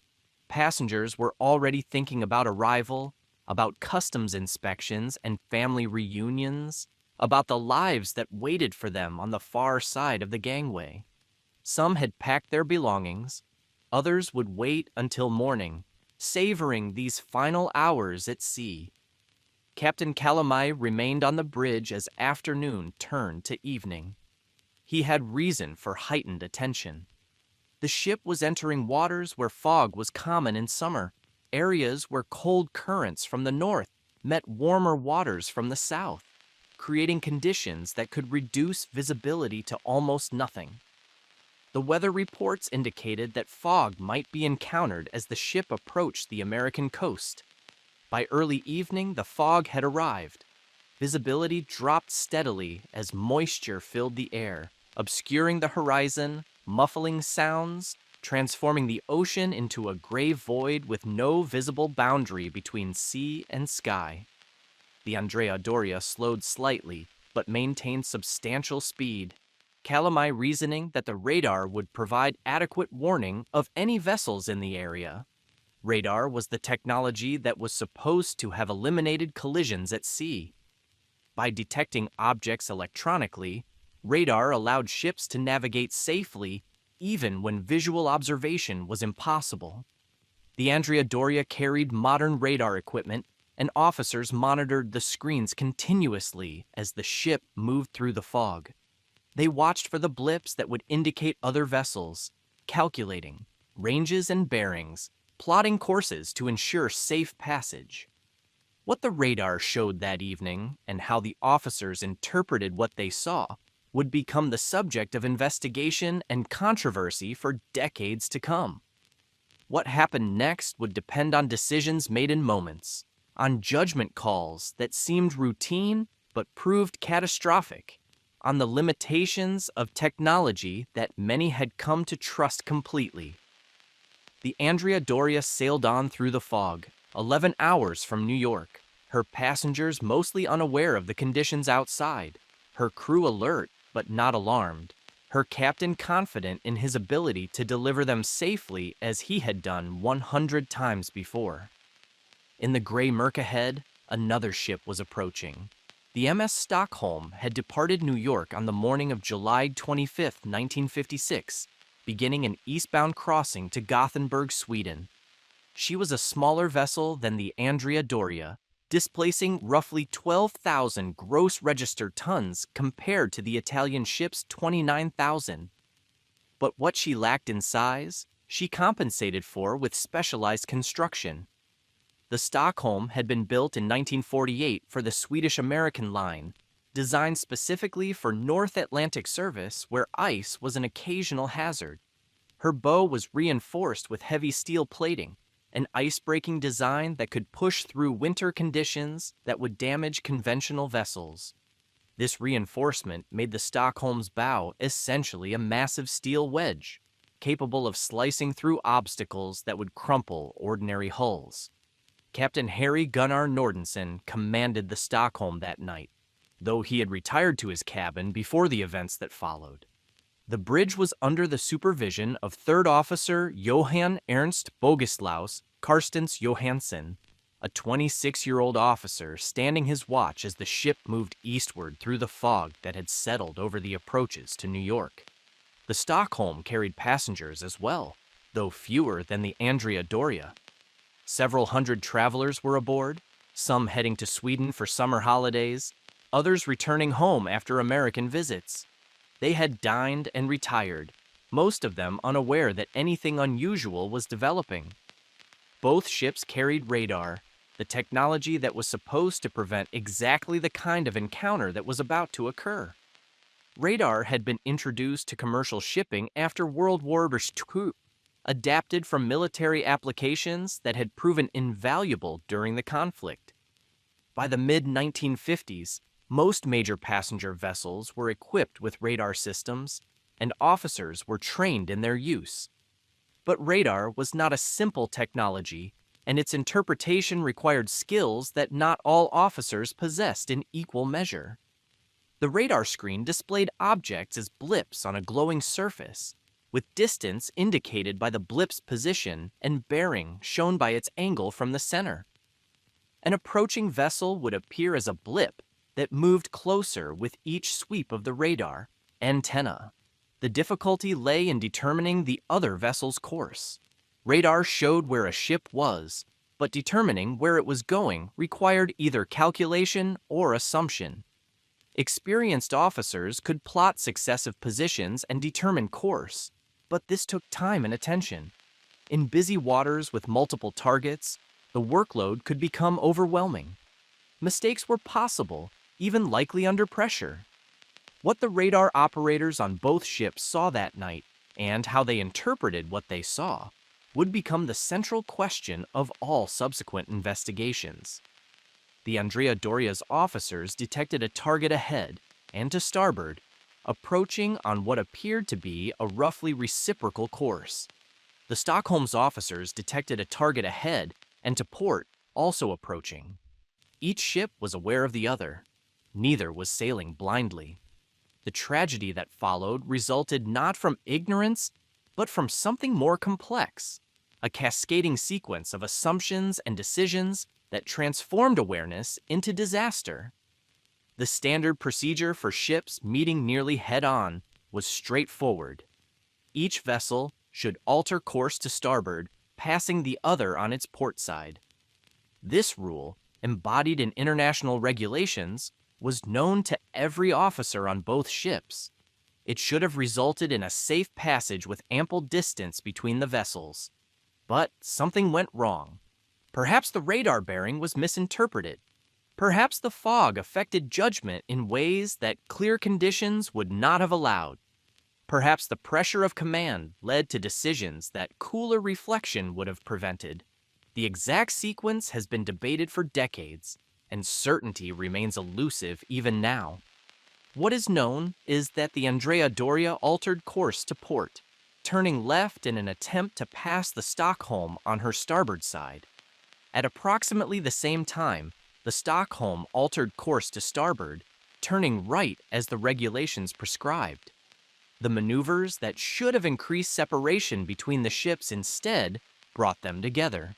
Passengers were already thinking about arrival, about customs inspections and family reunions, about the lives that waited for them on the far side of the gangway. Some had packed their belongings. Others would wait until morning, savoring these final hours at sea. Captain Calame remained on the bridge as afternoon turned to evening. He had reason for heightened attention. The ship was entering waters where fog was common in summer, areas where cold currents from the north met warmer waters from the south, creating conditions that could reduce visibility to almost nothing. The weather reports indicated that fog might be encountered as the ship approached the American coast. By early evening, the fog had arrived. Visibility dropped steadily as moisture filled the air, obscuring the horizon, muffling sounds, transforming the ocean into a gray void with no visible boundary between sea and sky. The Andrea Doria slowed slightly, but maintained substantial speed. Calame reasoning that the radar would provide adequate warning of any vessels in the area. Radar was the technology that was supposed to have eliminated collisions at sea. By detecting objects electronically, radar allowed ships to navigate safely even when visual observation was impossible. The Andrea Doria carried modern radar equipment, and officers monitored the screens continuously as the ship moved through the fog. They watched for the blips that would indicate other vessels, calculating ranges and bearings, plotting courses to ensure safe passage. What the radar showed that evening and how the officers interpreted what they saw would become the subject of investigation and controversy for decades to come. What happened next would depend on decisions made in moments, on judgment calls that seemed routine but proved catastrophic, on the limitations of technology that many had come to trust completely. The Andrea Doria sailed on through the fog, 11 hours from New York, her passengers mostly unaware of the conditions outside, her crew alert but not alarmed, her captain confident in his ability to deliver them safely as he had done 100 times before. In the gray murk ahead, another ship was approaching. The MS Stockholm had departed New York on the morning of July 25, 1956, beginning an eastbound crossing to Gothenburg, Sweden. She was a smaller vessel than the Andrea Doria, displacing roughly 12,000 gross registered tons compared to the Italian ship's 29,000. But what she lacked in size, she compensated for with specialized construction. The Stockholm had been built in 1948 for the Swedish-American line, designed specifically for North Atlantic service where ice was an occasional hazard. Her bow was reinforced with heavy steel plating, an ice-breaking design that could push through winter conditions that would damage conventional vessels. This reinforcement made the Stockholm's bow essentially a massive steel wedge, capable of slicing through obstacles that would crumple ordinary hulls. Captain Harry Gunnar Nordenson commanded the Stockholm that night, though he had retired to his cabin before the events that followed. The bridge was under the supervision of Third Officer Johan Ernst Bogislaus Karstens Johansson, a 26-year-old officer standing his watch as the ship moved eastward through the fog that had settled over the approaches to New York. The Stockholm carried passengers as well, though fewer than the Andrea Doria. Several hundred travelers were aboard, some heading to Sweden for summer holidays, others returning home after American visits. They had dined and retired, most of them unaware that anything unusual was developing. Both ships carried radar, the technology that was supposed to prevent exactly the kind of encounter that was about to occur. Radar had been introduced to commercial shipping after World War II, adapted from military applications that had proven invaluable during the conflict. By the mid-1950s, most major passenger vessels were equipped with radar systems, and officers were trained in their use. But radar was not a simple technology, and its interpretation required skills that not all officers possessed in equal measure. The radar screen displayed objects as blips on a glowing surface, with distance indicated by the blip's position and bearing shown by its angle from the center. An approaching vessel would appear as a blip that moved closer with each sweep of the radar antenna. The difficulty lay in determining the other vessel's course. Radar showed where a ship was, but determining where it was going required either calculation or assumption. Experienced officers could plot successive positions and determine course, but this took time and attention. In busy waters with multiple targets, the workload could become overwhelming. Mistakes were possible, even likely under pressure. What the radar operators on both ships saw that night, and how they interpreted what they saw, would become the central question of all subsequent investigations. The Andrea Doria's officers detected a target ahead and to starboard, approaching on what appeared to be a roughly reciprocal course. The Stockholm's officers detected a target ahead and to port, also approaching. Each ship was aware of the other. Neither was sailing blindly. The tragedy that followed resulted not from ignorance, but from something more complex, a cascading sequence of assumptions and decisions that transformed awareness into disaster. The standard procedure for ships meeting nearly head-on was straightforward. Each vessel should alter course to starboard, passing the other on its port side. This rule, embodied in international regulations, was known to every officer on both ships. It should have resulted in a safe passage with ample distance between the vessels. But something went wrong. Perhaps the radar bearing was misinterpreted. Perhaps the fog affected judgment in ways that clear conditions would not have allowed. Perhaps the pressure of command led to decisions that cooler reflection would have prevented. The exact sequence has been debated for decades, and certainty remains elusive even now. What is known is that the Andrea Doria altered course to port, turning left in an attempt to pass the Stockholm on her starboard side. At approximately the same time, the Stockholm altered course to starboard, turning right as the regulations prescribed. The maneuvers that should have increased separation between the ships instead brought them together.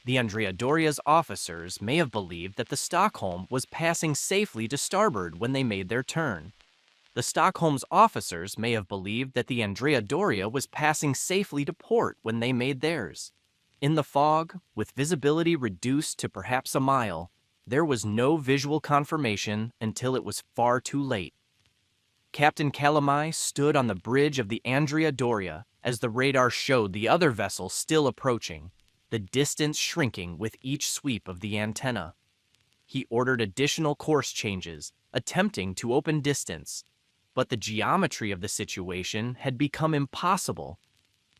The Andrea Doria's officers may have believed that the Stockholm was passing safely to starboard when they made their turn. The Stockholm's officers may have believed that the Andrea Doria was passing safely to port when they made theirs. In the fog, with visibility reduced to perhaps a mile, there was no visual confirmation until it was far too late. Captain Calamai stood on the bridge of the Andrea Doria as the radar showed the other vessel still approaching, the distance shrinking with each sweep of the antenna. He ordered additional course changes, attempting to open distance, but the geometry of the situation had become impossible.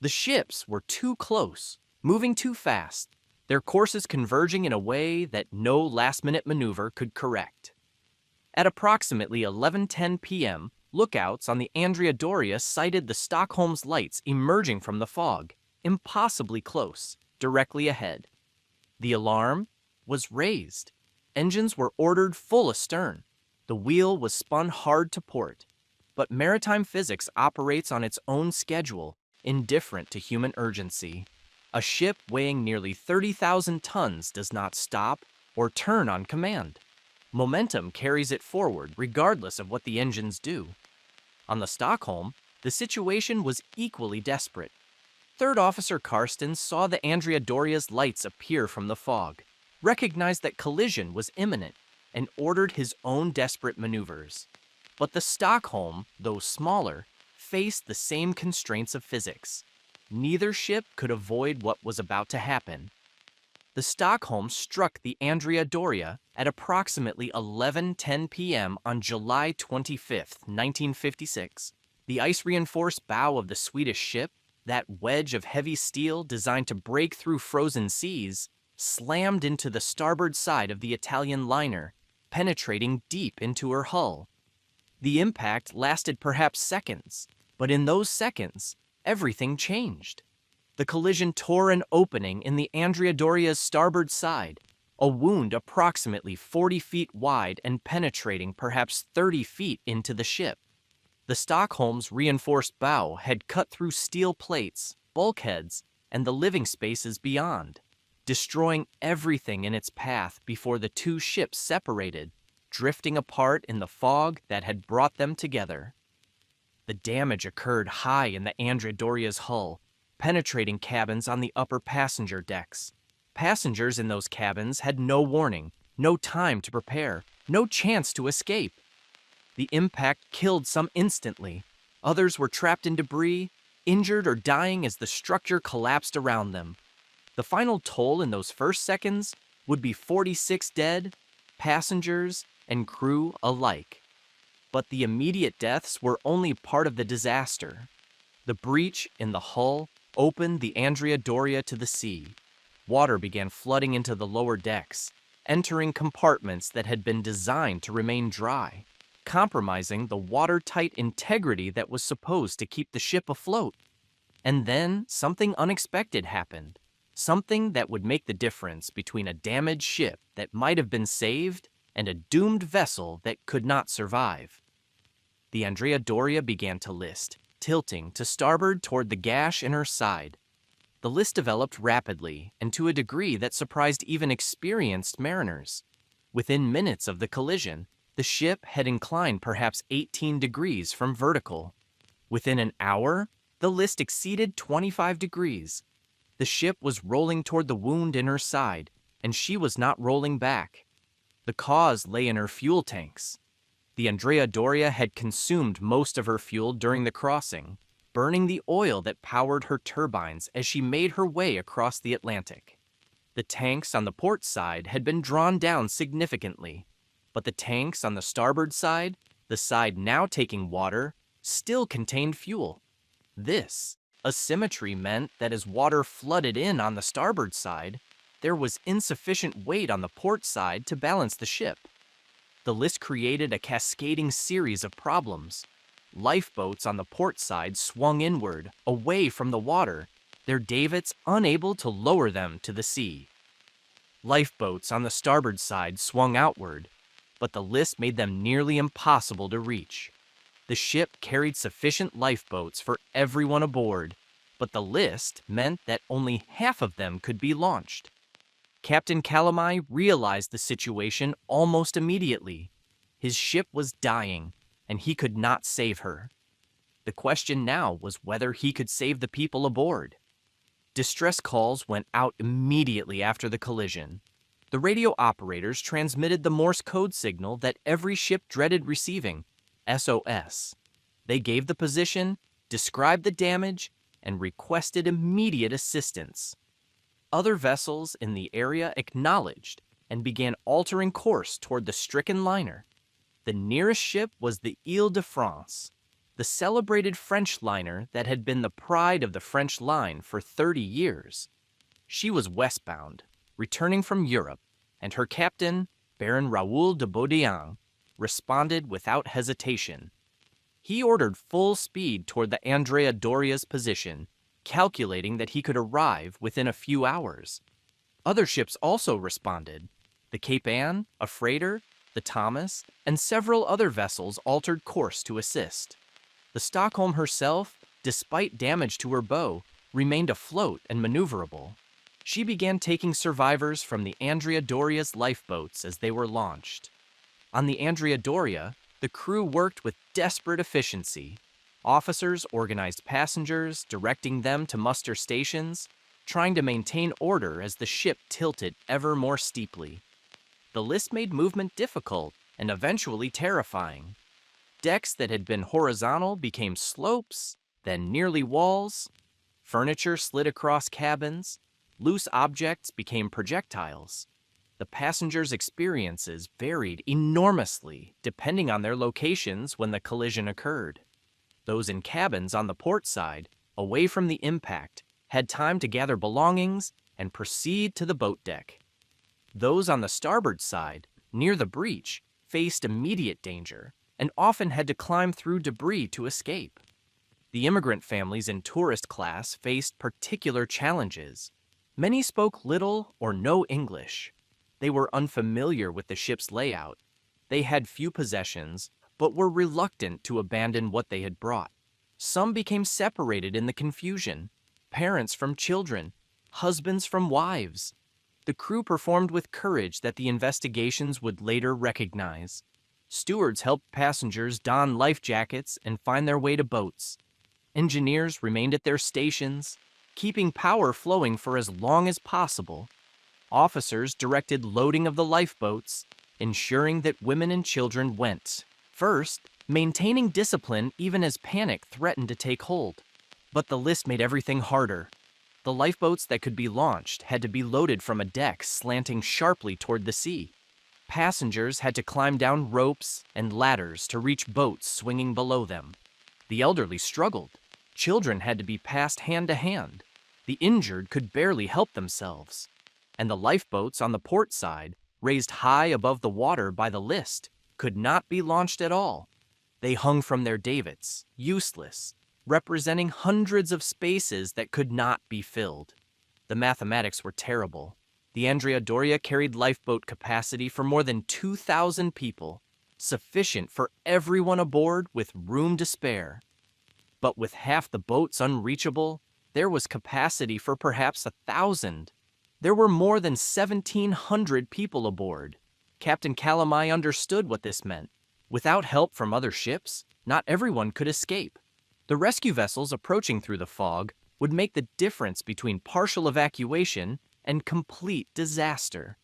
The ships were too close, moving too fast, their courses converging in a way that no last-minute maneuver could correct. At approximately 11:10 p.m., lookouts on the Andrea Doria sighted the Stockholm's lights emerging from the fog, impossibly close, directly ahead. The alarm was raised. Engines were ordered full astern. The wheel was spun hard to port. But maritime physics operates on its own schedule, indifferent to human urgency. A ship weighing nearly 30,000 tons does not stop or turn on command. Momentum carries it forward regardless of what the engines do. On the Stockholm, the situation was equally desperate. Third Officer Karsten saw the Andrea Doria's lights appear from the fog, recognized that collision was imminent, and ordered his own desperate maneuvers. But the Stockholm, though smaller, faced the same constraints of physics. Neither ship could avoid what was about to happen. The Stockholm struck the Andrea Doria at approximately 11:10 p.m. on July 25, 1956. The ice-reinforced bow of the Swedish ship, that wedge of heavy steel designed to break through frozen seas, slammed into the starboard side of the Italian liner, penetrating deep into her hull. The impact lasted perhaps seconds, but in those seconds, everything changed. The collision tore an opening in the Andrea Doria's starboard side, a wound approximately 40 feet wide and penetrating perhaps 30 feet into the ship. The Stockholm's reinforced bow had cut through steel plates, bulkheads, and the living spaces beyond, destroying everything in its path before the two ships separated, drifting apart in the fog that had brought them together. The damage occurred high in the Andrea Doria's hull, penetrating cabins on the upper passenger decks. Passengers in those cabins had no warning, no time to prepare, no chance to escape. The impact killed some instantly. Others were trapped in debris, injured or dying as the structure collapsed around them. The final toll in those first seconds would be 46 dead, passengers and crew alike. But the immediate deaths were only part of the disaster. The breach in the hull opened the Andrea Doria to the sea. Water began flooding into the lower decks, entering compartments that had been designed to remain dry, compromising the watertight integrity that was supposed to keep the ship afloat. And then something unexpected happened, something that would make the difference between a damaged ship that might have been saved and a doomed vessel that could not survive. The Andrea Doria began to list, tilting to starboard toward the gash in her side. The list developed rapidly and to a degree that surprised even experienced mariners. Within minutes of the collision, The ship had inclined perhaps 18 degrees from vertical. Within an hour, the list exceeded 25 degrees. The ship was rolling toward the wound in her side, and she was not rolling back. The cause lay in her fuel tanks. The Andrea Doria had consumed most of her fuel during the crossing, burning the oil that powered her turbines as she made her way across the Atlantic. The tanks on the port side had been drawn down significantly, but the tanks on the starboard side, the side now taking water, still contained fuel. This asymmetry meant that as water flooded in on the starboard side, there was insufficient weight on the port side to balance the ship. The list created a cascading series of problems. Lifeboats on the port side swung inward, away from the water, their davits unable to lower them to the sea. Lifeboats on the starboard side swung outward, but the list made them nearly impossible to reach. The ship carried sufficient lifeboats for everyone aboard, but the list meant that only half of them could be launched. Captain Calamai realized the situation almost immediately. His ship was dying, and he could not save her. The question now was whether he could save the people aboard. Distress calls went out immediately after the collision. The radio operators transmitted the Morse code signal that every ship dreaded receiving, SOS. They gave the position, described the damage, and requested immediate assistance. Other vessels in the area acknowledged and began altering course toward the stricken liner. The nearest ship was the Île de France, the celebrated French liner that had been the pride of the French line for 30 years. She was westbound, returning from Europe, and her captain, Baron Raoul de Baudouin, responded without hesitation. He ordered full speed toward the Andrea Doria's position, calculating that he could arrive within a few hours. Other ships also responded. The Cape Ann, a freighter, the Thomas, and several other vessels altered course to assist. The Stockholm herself, despite damage to her bow, remained afloat and maneuverable. She began taking survivors from the Andrea Doria's lifeboats as they were launched. On the Andrea Doria, the crew worked with desperate efficiency. Officers organized passengers, directing them to muster stations, trying to maintain order as the ship tilted ever more steeply. The list made movement difficult and eventually terrifying. Decks that had been horizontal became slopes, then nearly walls. Furniture slid across cabins. Loose objects became projectiles. The passengers' experiences varied enormously depending on their locations when the collision occurred. Those in cabins on the port side, away from the impact, had time to gather belongings and proceed to the boat deck. Those on the starboard side, near the breach, faced immediate danger and often had to climb through debris to escape. The immigrant families in tourist class faced particular challenges. Many spoke little or no English. They were unfamiliar with the ship's layout. They had few possessions, but were reluctant to abandon what they had brought. Some became separated in the confusion, parents from children, husbands from wives. The crew performed with courage that the investigations would later recognize. Stewards helped passengers don life jackets and find their way to boats. Engineers remained at their stations, keeping power flowing for as long as possible. Officers directed loading of the lifeboats, ensuring that women and children went first, maintaining discipline even as panic threatened to take hold. But the list made everything harder. The lifeboats that could be launched had to be loaded from a deck slanting sharply toward the sea. Passengers had to climb down ropes and ladders to reach boats swinging below them. The elderly struggled. Children had to be passed hand to hand. The injured could barely help themselves. And the lifeboats on the port side, raised high above the water by the list, could not be launched at all. They hung from their davits, useless, representing hundreds of spaces that could not be filled. The mathematics were terrible. The Andrea Doria carried lifeboat capacity for more than 2,000 people, sufficient for everyone aboard with room to spare. But with half the boats unreachable, there was capacity for perhaps 1,000. There were more than 1,700 people aboard. Captain Calamai understood what this meant. Without help from other ships, not everyone could escape. The rescue vessels approaching through the fog would make the difference between partial evacuation and complete disaster.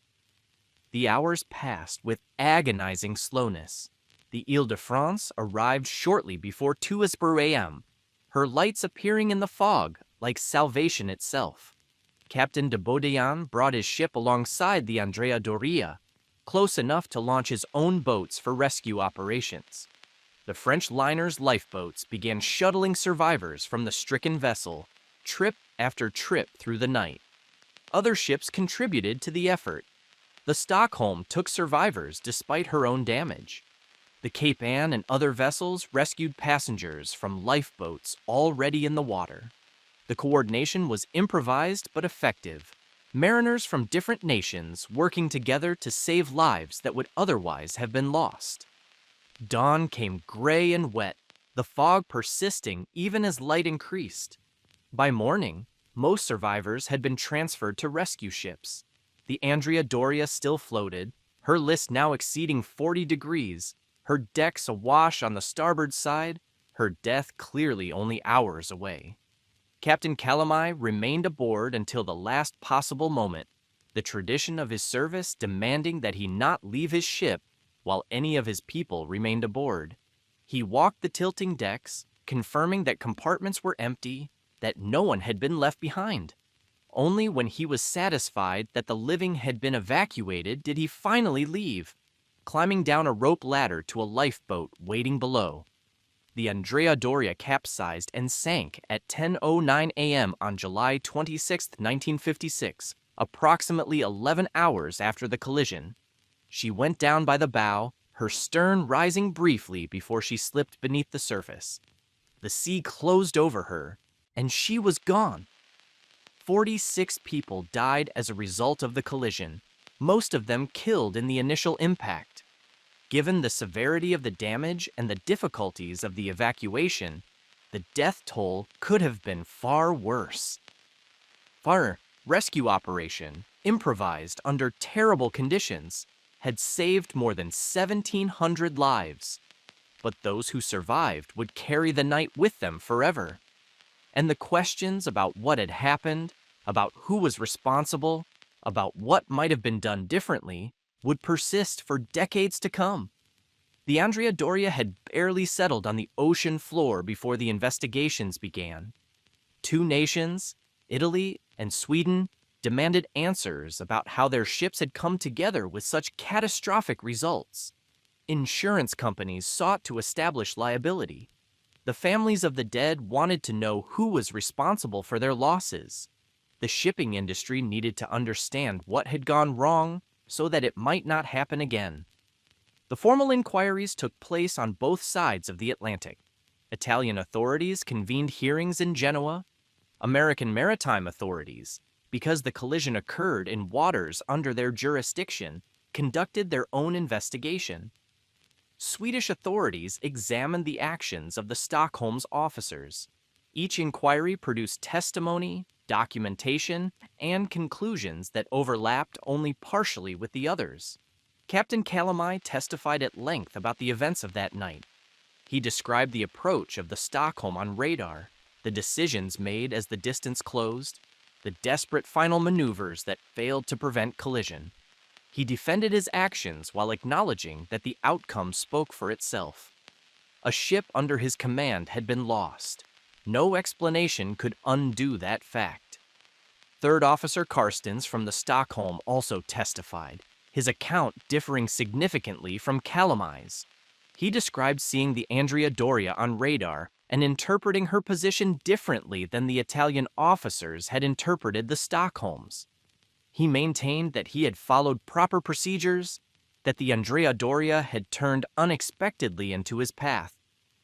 The hours passed with agonizing slowness. The Île de France arrived shortly before 2 a.m., her lights appearing in the fog like salvation itself. Captain de Baudéan brought his ship alongside the Andrea Doria, close enough to launch his own boats for rescue operations. The French liner's lifeboats began shuttling survivors from the stricken vessel, trip after trip through the night. Other ships contributed to the effort. The Stockholm took survivors despite her own damage. The Cape Ann and other vessels rescued passengers from lifeboats already in the water. The coordination was improvised but effective. Mariners from different nations working together to save lives that would otherwise have been lost. Dawn came gray and wet, the fog persisting even as light increased. By morning, most survivors had been transferred to rescue ships. The Andrea Doria still floated, her list now exceeding 40 degrees, her decks awash on the starboard side, her death clearly only hours away. Captain Calamai remained aboard until the last possible moment, the tradition of his service demanding that he not leave his ship while any of his people remained aboard. He walked the tilting decks, confirming that compartments were empty, that no one had been left behind. Only when he was satisfied that the living had been evacuated did he finally leave, climbing down a rope ladder to a lifeboat waiting below. The Andrea Doria capsized and sank at 10:09 a.m. on July 26, 1956, approximately 11 hours after the collision. She went down by the bow, her stern rising briefly before she slipped beneath the surface. The sea closed over her, and she was gone. 46 people died as a result of the collision, most of them killed in the initial impact. Given the severity of the damage and the difficulties of the evacuation, the death toll could have been far worse. Fire rescue operation, improvised under terrible conditions, had saved more than 1,700 lives. But those who survived would carry the night with them forever. And the questions about what had happened, about who was responsible, about what might have been done differently, would persist for decades to come. The Andrea Doria had barely settled on the ocean floor before the investigations began. 2 nations, Italy and Sweden, demanded answers about how their ships had come together with such catastrophic results. Insurance companies sought to establish liability. The families of the dead wanted to know who was responsible for their losses. The shipping industry needed to understand what had gone wrong so that it might not happen again. The formal inquiries took place on both sides of the Atlantic. Italian authorities convened hearings in Genoa. American maritime authorities, because the collision occurred in waters under their jurisdiction, conducted their own investigation. Swedish authorities examined the actions of the Stockholm's officers. Each inquiry produced testimony, documentation, and conclusions that overlapped only partially with the others. Captain Calamai testified at length about the events of that night. He described the approach of the Stockholm on radar, the decisions made as the distance closed, the desperate final maneuvers that failed to prevent collision. He defended his actions while acknowledging that the outcome spoke for itself. A ship under his command had been lost. No explanation could undo that fact. Third Officer Karstens from the Stockholm also testified, his account differing significantly from Calamai's. He described seeing the Andrea Doria on radar and interpreting her position differently than the Italian officers had interpreted the Stockholms. He maintained that he had followed proper procedures, that the Andrea Doria had turned unexpectedly into his path,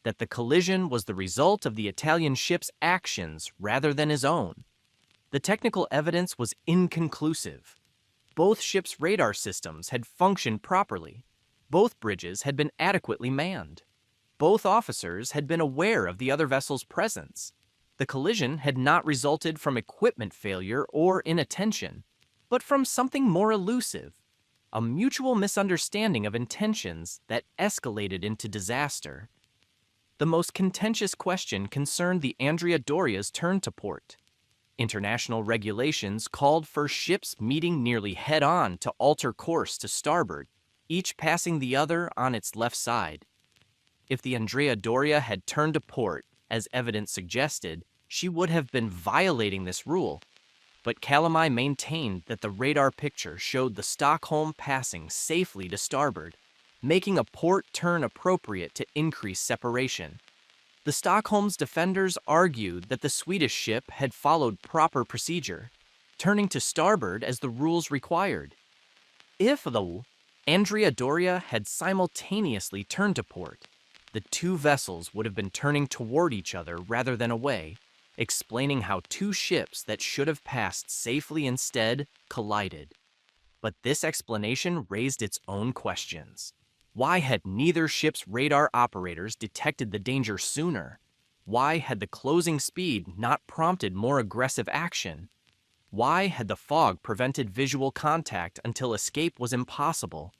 that the collision was the result of the Italian ship's actions rather than his own. The technical evidence was inconclusive. Both ships' radar systems had functioned properly. Both bridges had been adequately manned. Both officers had been aware of the other vessel's presence. The collision had not resulted from equipment failure or inattention, but from something more elusive. a mutual misunderstanding of intentions that escalated into disaster. The most contentious question concerned the Andrea Doria's turn to port. International regulations called for ships meeting nearly head-on to alter course to starboard, each passing the other on its left side. If the Andrea Doria had turned to port, as evidence suggested, she would have been violating this rule. But Calamai maintained that the radar picture showed the Stockholm passing safely to starboard, making a port turn appropriate to increase separation. The Stockholm's defenders argued that the Swedish ship had followed proper procedure, turning to starboard as the rules required. If, though, Andrea Doria had simultaneously turned to port, the two vessels would have been turning toward each other rather than away, explaining how two ships that should have passed safely instead collided. But this explanation raised its own questions. Why had neither ship's radar operators detected the danger sooner? Why had the closing speed not prompted more aggressive action? Why had the fog prevented visual contact until escape was impossible?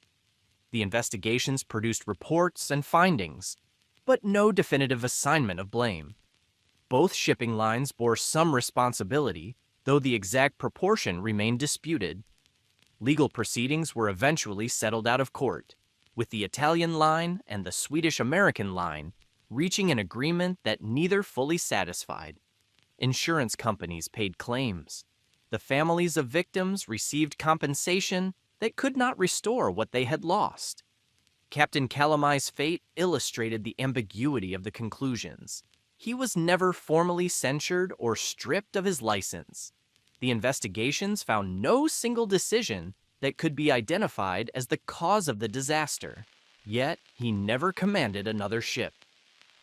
The investigations produced reports and findings, but no definitive assignment of blame. Both shipping lines bore some responsibility, though the exact proportion remained disputed. Legal proceedings were eventually settled out of court, with the Italian line and the Swedish-American line reaching an agreement that neither fully satisfied. Insurance companies paid claims. The families of victims received compensation that could not restore what they had lost. Captain Calamai's fate illustrated the ambiguity of the conclusions. He was never formally censured or stripped of his license. The investigations found no single decision that could be identified as the cause of the disaster. Yet, he never commanded another ship.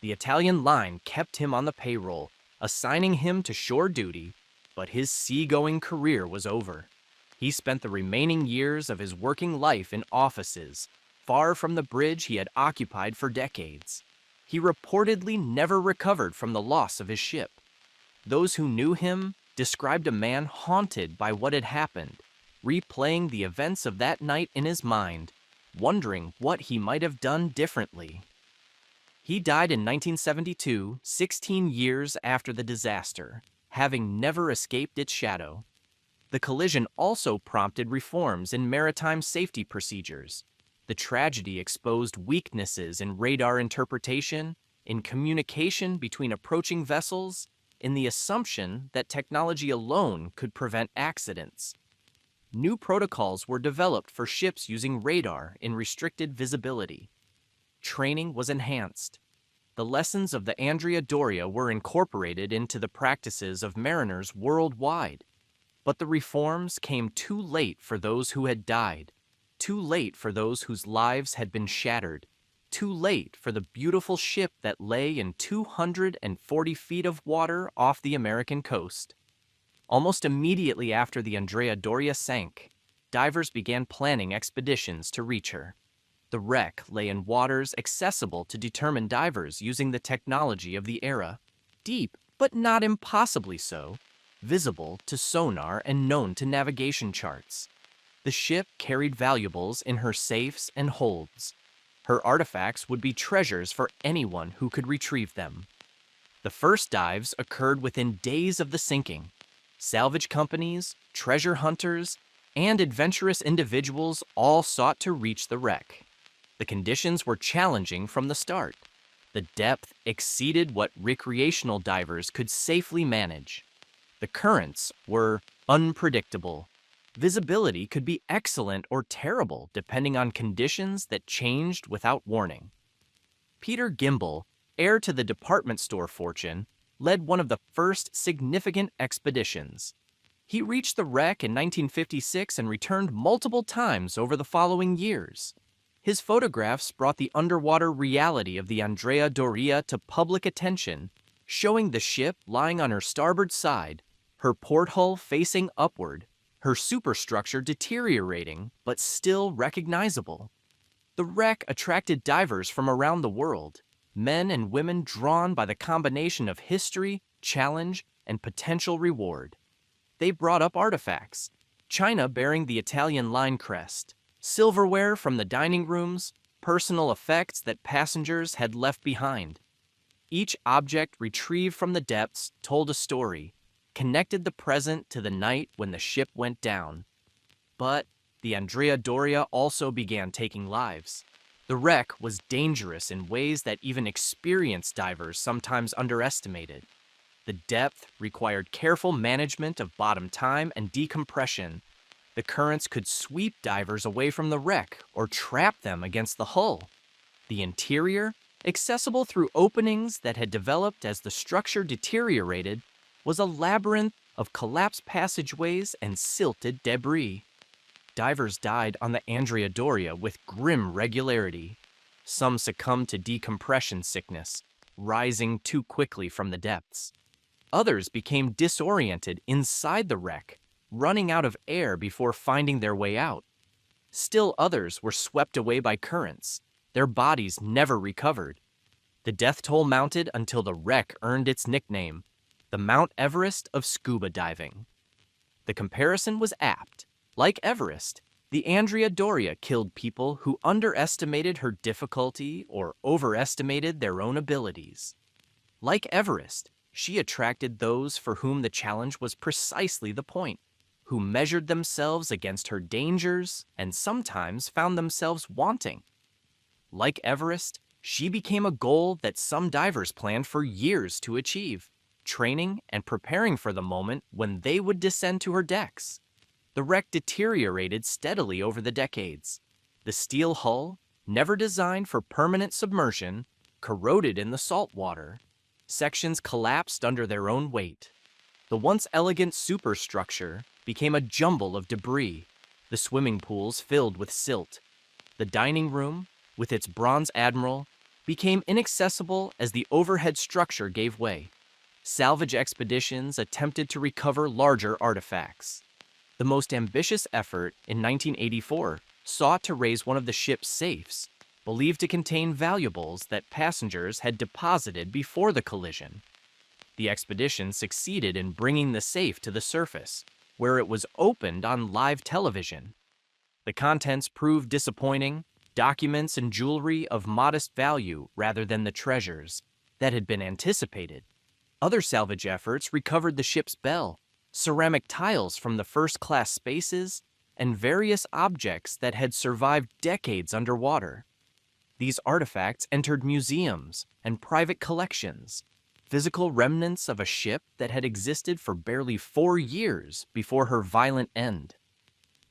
The Italian line kept him on the payroll, assigning him to shore duty, but his seagoing career was over. He spent the remaining years of his working life in offices, far from the bridge he had occupied for decades. He reportedly never recovered from the loss of his ship. Those who knew him described a man haunted by what had happened, replaying the events of that night in his mind, wondering what he might have done differently. He died in 1972, 16 years after the disaster, having never escaped its shadow. The collision also prompted reforms in maritime safety procedures. The tragedy exposed weaknesses in radar interpretation, in communication between approaching vessels, in the assumption that technology alone could prevent accidents. New protocols were developed for ships using radar in restricted visibility. Training was enhanced. The lessons of the Andrea Doria were incorporated into the practices of mariners worldwide. But the reforms came too late for those who had died, too late for those whose lives had been shattered, too late for the beautiful ship that lay in 240 feet of water off the American coast. Almost immediately after the Andrea Doria sank, divers began planning expeditions to reach her. The wreck lay in waters accessible to determined divers using the technology of the era, deep but not impossibly so, visible to sonar and known to navigation charts. The ship carried valuables in her safes and holds. Her artifacts would be treasures for anyone who could retrieve them. The first dives occurred within days of the sinking. Salvage companies, treasure hunters, and adventurous individuals all sought to reach the wreck. The conditions were challenging from the start. The depth exceeded what recreational divers could safely manage. The currents were unpredictable. Visibility could be excellent or terrible depending on conditions that changed without warning. Peter Gimbel, heir to the department store fortune, led one of the first significant expeditions. He reached the wreck in 1956 and returned multiple times over the following years. His photographs brought the underwater reality of the Andrea Doria to public attention, showing the ship lying on her starboard side, her porthull facing upward, her superstructure deteriorating but still recognizable. The wreck attracted divers from around the world, men and women drawn by the combination of history, challenge, and potential reward. They brought up artifacts, china bearing the Italian line crest, silverware from the dining rooms, personal effects that passengers had left behind. Each object retrieved from the depths told a story, connected the present to the night when the ship went down. But the Andrea Doria also began taking lives. The wreck was dangerous in ways that even experienced divers sometimes underestimated. The depth required careful management of bottom time and decompression. The currents could sweep divers away from the wreck or trap them against the hull. The interior, accessible through openings that had developed as the structure deteriorated, was a labyrinth of collapsed passageways and silted debris. Divers died on the Andrea Doria with grim regularity. Some succumbed to decompression sickness, rising too quickly from the depths. Others became disoriented inside the wreck, running out of air before finding their way out. Still others were swept away by currents. Their bodies never recovered. The death toll mounted until the wreck earned its nickname, the Mount Everest of scuba diving. The comparison was apt. Like Everest, the Andrea Doria killed people who underestimated her difficulty or overestimated their own abilities. Like Everest, she attracted those for whom the challenge was precisely the point, who measured themselves against her dangers and sometimes found themselves wanting. Like Everest, she became a goal that some divers planned for years to achieve, training and preparing for the moment when they would descend to her decks. The wreck deteriorated steadily over the decades. The steel hull, never designed for permanent submersion, corroded in the salt water. Sections collapsed under their own weight. The once elegant superstructure became a jumble of debris, the swimming pools filled with silt. The dining room, with its bronze admiral, became inaccessible as the overhead structure gave way. Salvage expeditions attempted to recover larger artifacts. The most ambitious effort in 1984 sought to raise one of the ship's safes, believed to contain valuables that passengers had deposited before the collision. The expedition succeeded in bringing the safe to the surface, where it was opened on live television. The contents proved disappointing, documents and jewelry of modest value rather than the treasures that had been anticipated. Other salvage efforts recovered the ship's bell, ceramic tiles from the first-class spaces, and various objects that had survived decades underwater. These artifacts entered museums and private collections, physical remnants of a ship that had existed for barely 4 years before her violent end.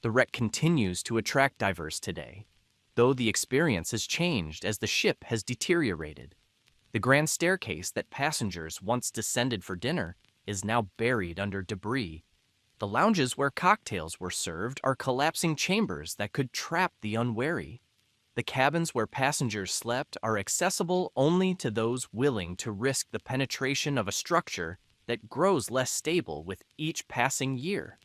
The wreck continues to attract divers today, though the experience has changed as the ship has deteriorated. The grand staircase that passengers once descended for dinner is now buried under debris. The lounges where cocktails were served are collapsing chambers that could trap the unwary. The cabins where passengers slept are accessible only to those willing to risk the penetration of a structure that grows less stable with each passing year.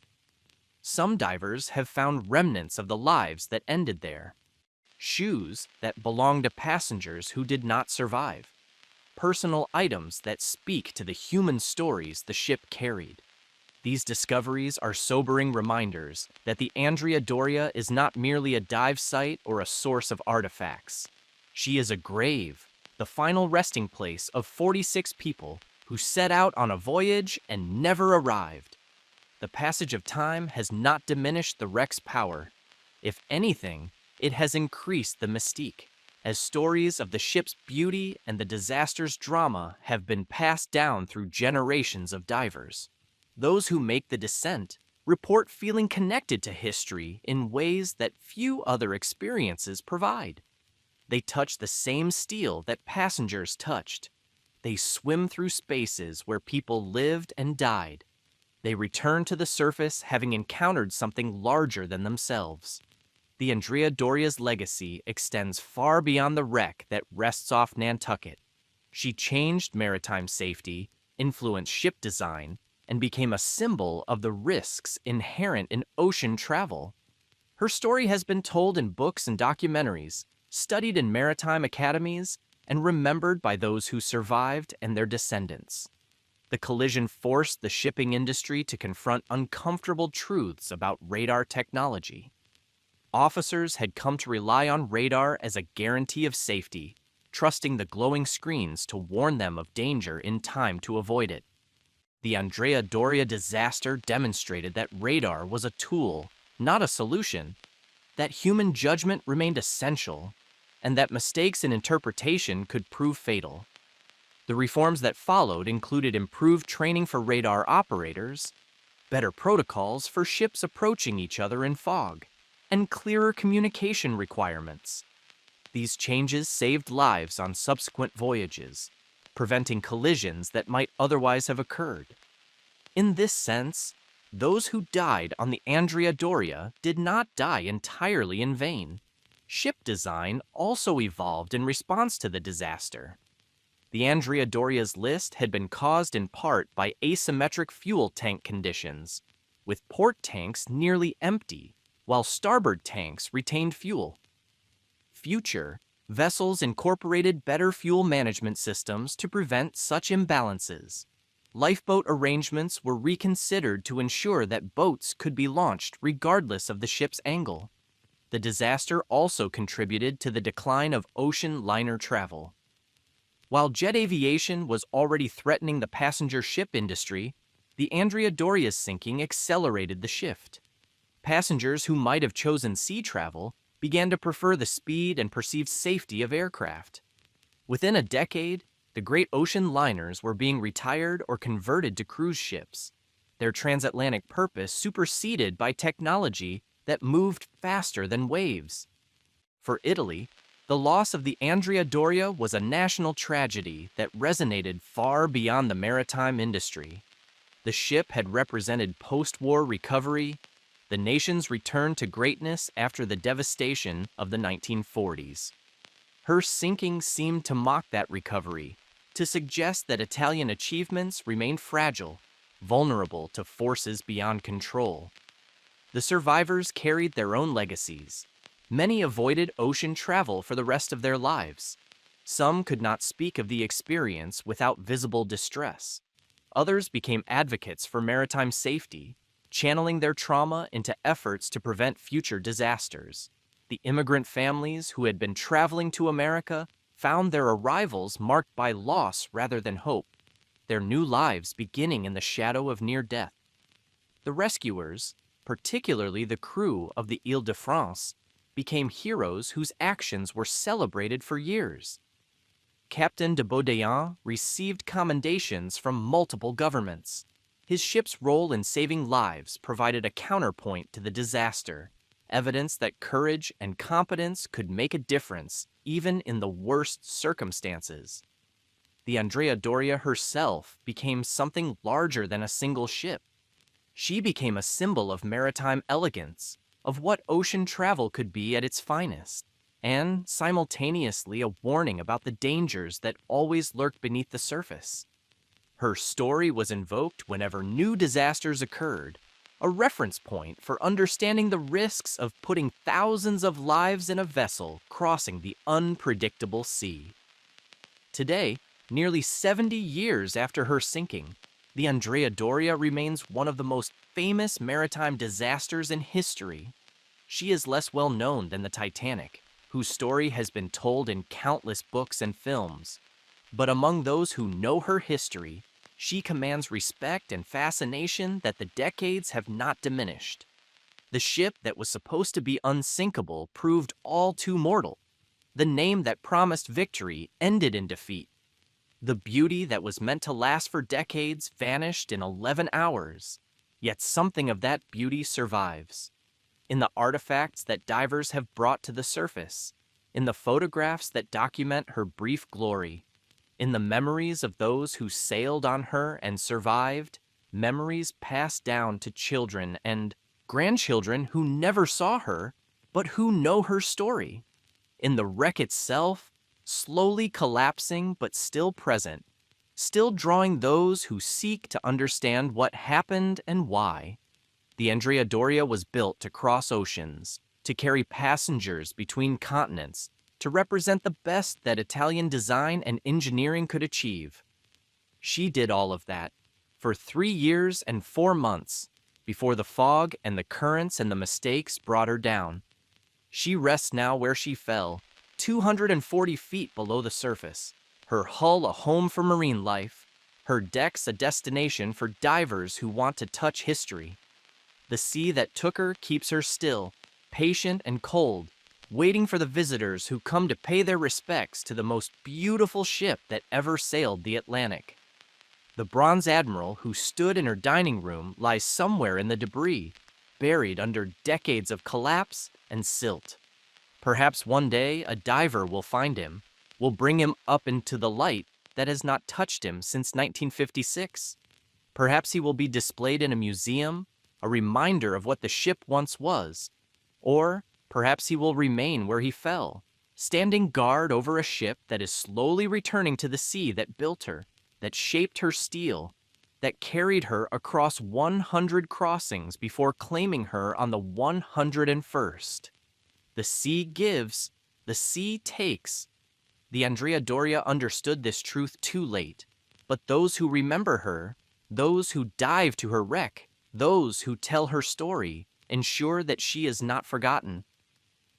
Some divers have found remnants of the lives that ended there. Shoes that belonged to passengers who did not survive. Personal items that speak to the human stories the ship carried. These discoveries are sobering reminders that the Andrea Doria is not merely a dive site or a source of artifacts. She is a grave, the final resting place of 46 people who set out on a voyage and never arrived. The passage of time has not diminished the wreck's power. If anything, it has increased the mystique, as stories of the ship's beauty and the disaster's drama have been passed down through generations of divers. Those who make the descent report feeling connected to history in ways that few other experiences provide. They touch the same steel that passengers touched. They swim through spaces where people lived and died. They return to the surface having encountered something larger than themselves. The Andrea Doria's legacy extends far beyond the wreck that rests off Nantucket. She changed maritime safety, influenced ship design, and became a symbol of the risks inherent in ocean travel. Her story has been told in books and documentaries, studied in maritime academies, and remembered by those who survived and their descendants. The collision forced the shipping industry to confront uncomfortable truths about radar technology. Officers had come to rely on radar as a guarantee of safety, trusting the glowing screens to warn them of danger in time to avoid it. The Andrea Doria disaster demonstrated that radar was a tool, not a solution, that human judgment remained essential, and that mistakes in interpretation could prove fatal. The reforms that followed included improved training for radar operators, better protocols for ships approaching each other in fog, and clearer communication requirements. These changes saved lives on subsequent voyages, preventing collisions that might otherwise have occurred. In this sense, those who died on the Andrea Doria did not die entirely in vain. Ship design also evolved in response to the disaster. The Andrea Doria's list had been caused in part by asymmetric fuel tank conditions, with port tanks nearly empty, while starboard tanks retained fuel. Future vessels incorporated better fuel management systems to prevent such imbalances. Lifeboat arrangements were reconsidered to ensure that boats could be launched regardless of the ship's angle. The disaster also contributed to the decline of ocean liner travel. While jet aviation was already threatening the passenger ship industry, the Andrea Doria's sinking accelerated the shift. Passengers who might have chosen sea travel began to prefer the speed and perceived safety of aircraft. Within a decade, the great ocean liners were being retired or converted to cruise ships, their transatlantic purpose superseded by technology that moved faster than waves. For Italy, the loss of the Andrea Doria was a national tragedy that resonated far beyond the maritime industry. The ship had represented post-war recovery, the nation's return to greatness after the devastation of the 1940s. Her sinking seemed to mock that recovery, to suggest that Italian achievements remained fragile, vulnerable to forces beyond control. The survivors carried their own legacies. Many avoided ocean travel for the rest of their lives. Some could not speak of the experience without visible distress. Others became advocates for maritime safety, channeling their trauma into efforts to prevent future disasters. The immigrant families who had been traveling to America found their arrivals marked by loss rather than hope, their new lives beginning in the shadow of near death. The rescuers, particularly the crew of the Île de France, became heroes whose actions were celebrated for years. Captain de Baudéan received commendations from multiple governments. His ship's role in saving lives provided a counterpoint to the disaster, evidence that courage and competence could make a difference even in the worst circumstances. The Andrea Doria herself became something larger than a single ship. She became a symbol of maritime elegance, of what ocean travel could be at its finest, and simultaneously a warning about the dangers that always lurked beneath the surface. Her story was invoked whenever new disasters occurred, a reference point for understanding the risks of putting thousands of lives in a vessel crossing the unpredictable sea. Today, nearly 70 years after her sinking, the Andrea Doria remains one of the most famous maritime disasters in history. She is less well known than the Titanic, whose story has been told in countless books and films. But among those who know her history, she commands respect and fascination that the decades have not diminished. The ship that was supposed to be unsinkable proved all too mortal. The name that promised victory ended in defeat. The beauty that was meant to last for decades vanished in 11 hours. Yet something of that beauty survives. In the artifacts that divers have brought to the surface, in the photographs that document her brief glory, in the memories of those who sailed on her and survived, memories passed down to children and grandchildren who never saw her, but who know her story. In the wreck itself, slowly collapsing but still present, still drawing those who seek to understand what happened and why. The Andrea Doria was built to cross oceans, to carry passengers between continents, to represent the best that Italian design and engineering could achieve. She did all of that for 3 years and 4 months before the fog and the currents and the mistakes brought her down. She rests now where she fell, 240 feet below the surface, her hull a home for marine life, her decks a destination for divers who want to touch history. The sea that took her keeps her still, patient and cold, waiting for the visitors who come to pay their respects to the most beautiful ship that ever sailed the Atlantic. The bronze admiral who stood in her dining room lies somewhere in the debris, buried under decades of collapse and silt. Perhaps one day a diver will find him, will bring him up into the light that has not touched him since 1956. Perhaps he will be displayed in a museum, a reminder of what the ship once was. Or perhaps he will remain where he fell, standing guard over a ship that is slowly returning to the sea that built her, that shaped her steel, that carried her across 100 crossings before claiming her on the 101st. The sea gives, the sea takes. The Andrea Doria understood this truth too late, but those who remember her, those who dive to her wreck, those who tell her story, ensure that she is not forgotten.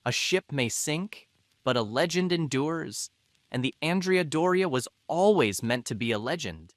A ship may sink, but a legend endures, and the Andrea Doria was always meant to be a legend.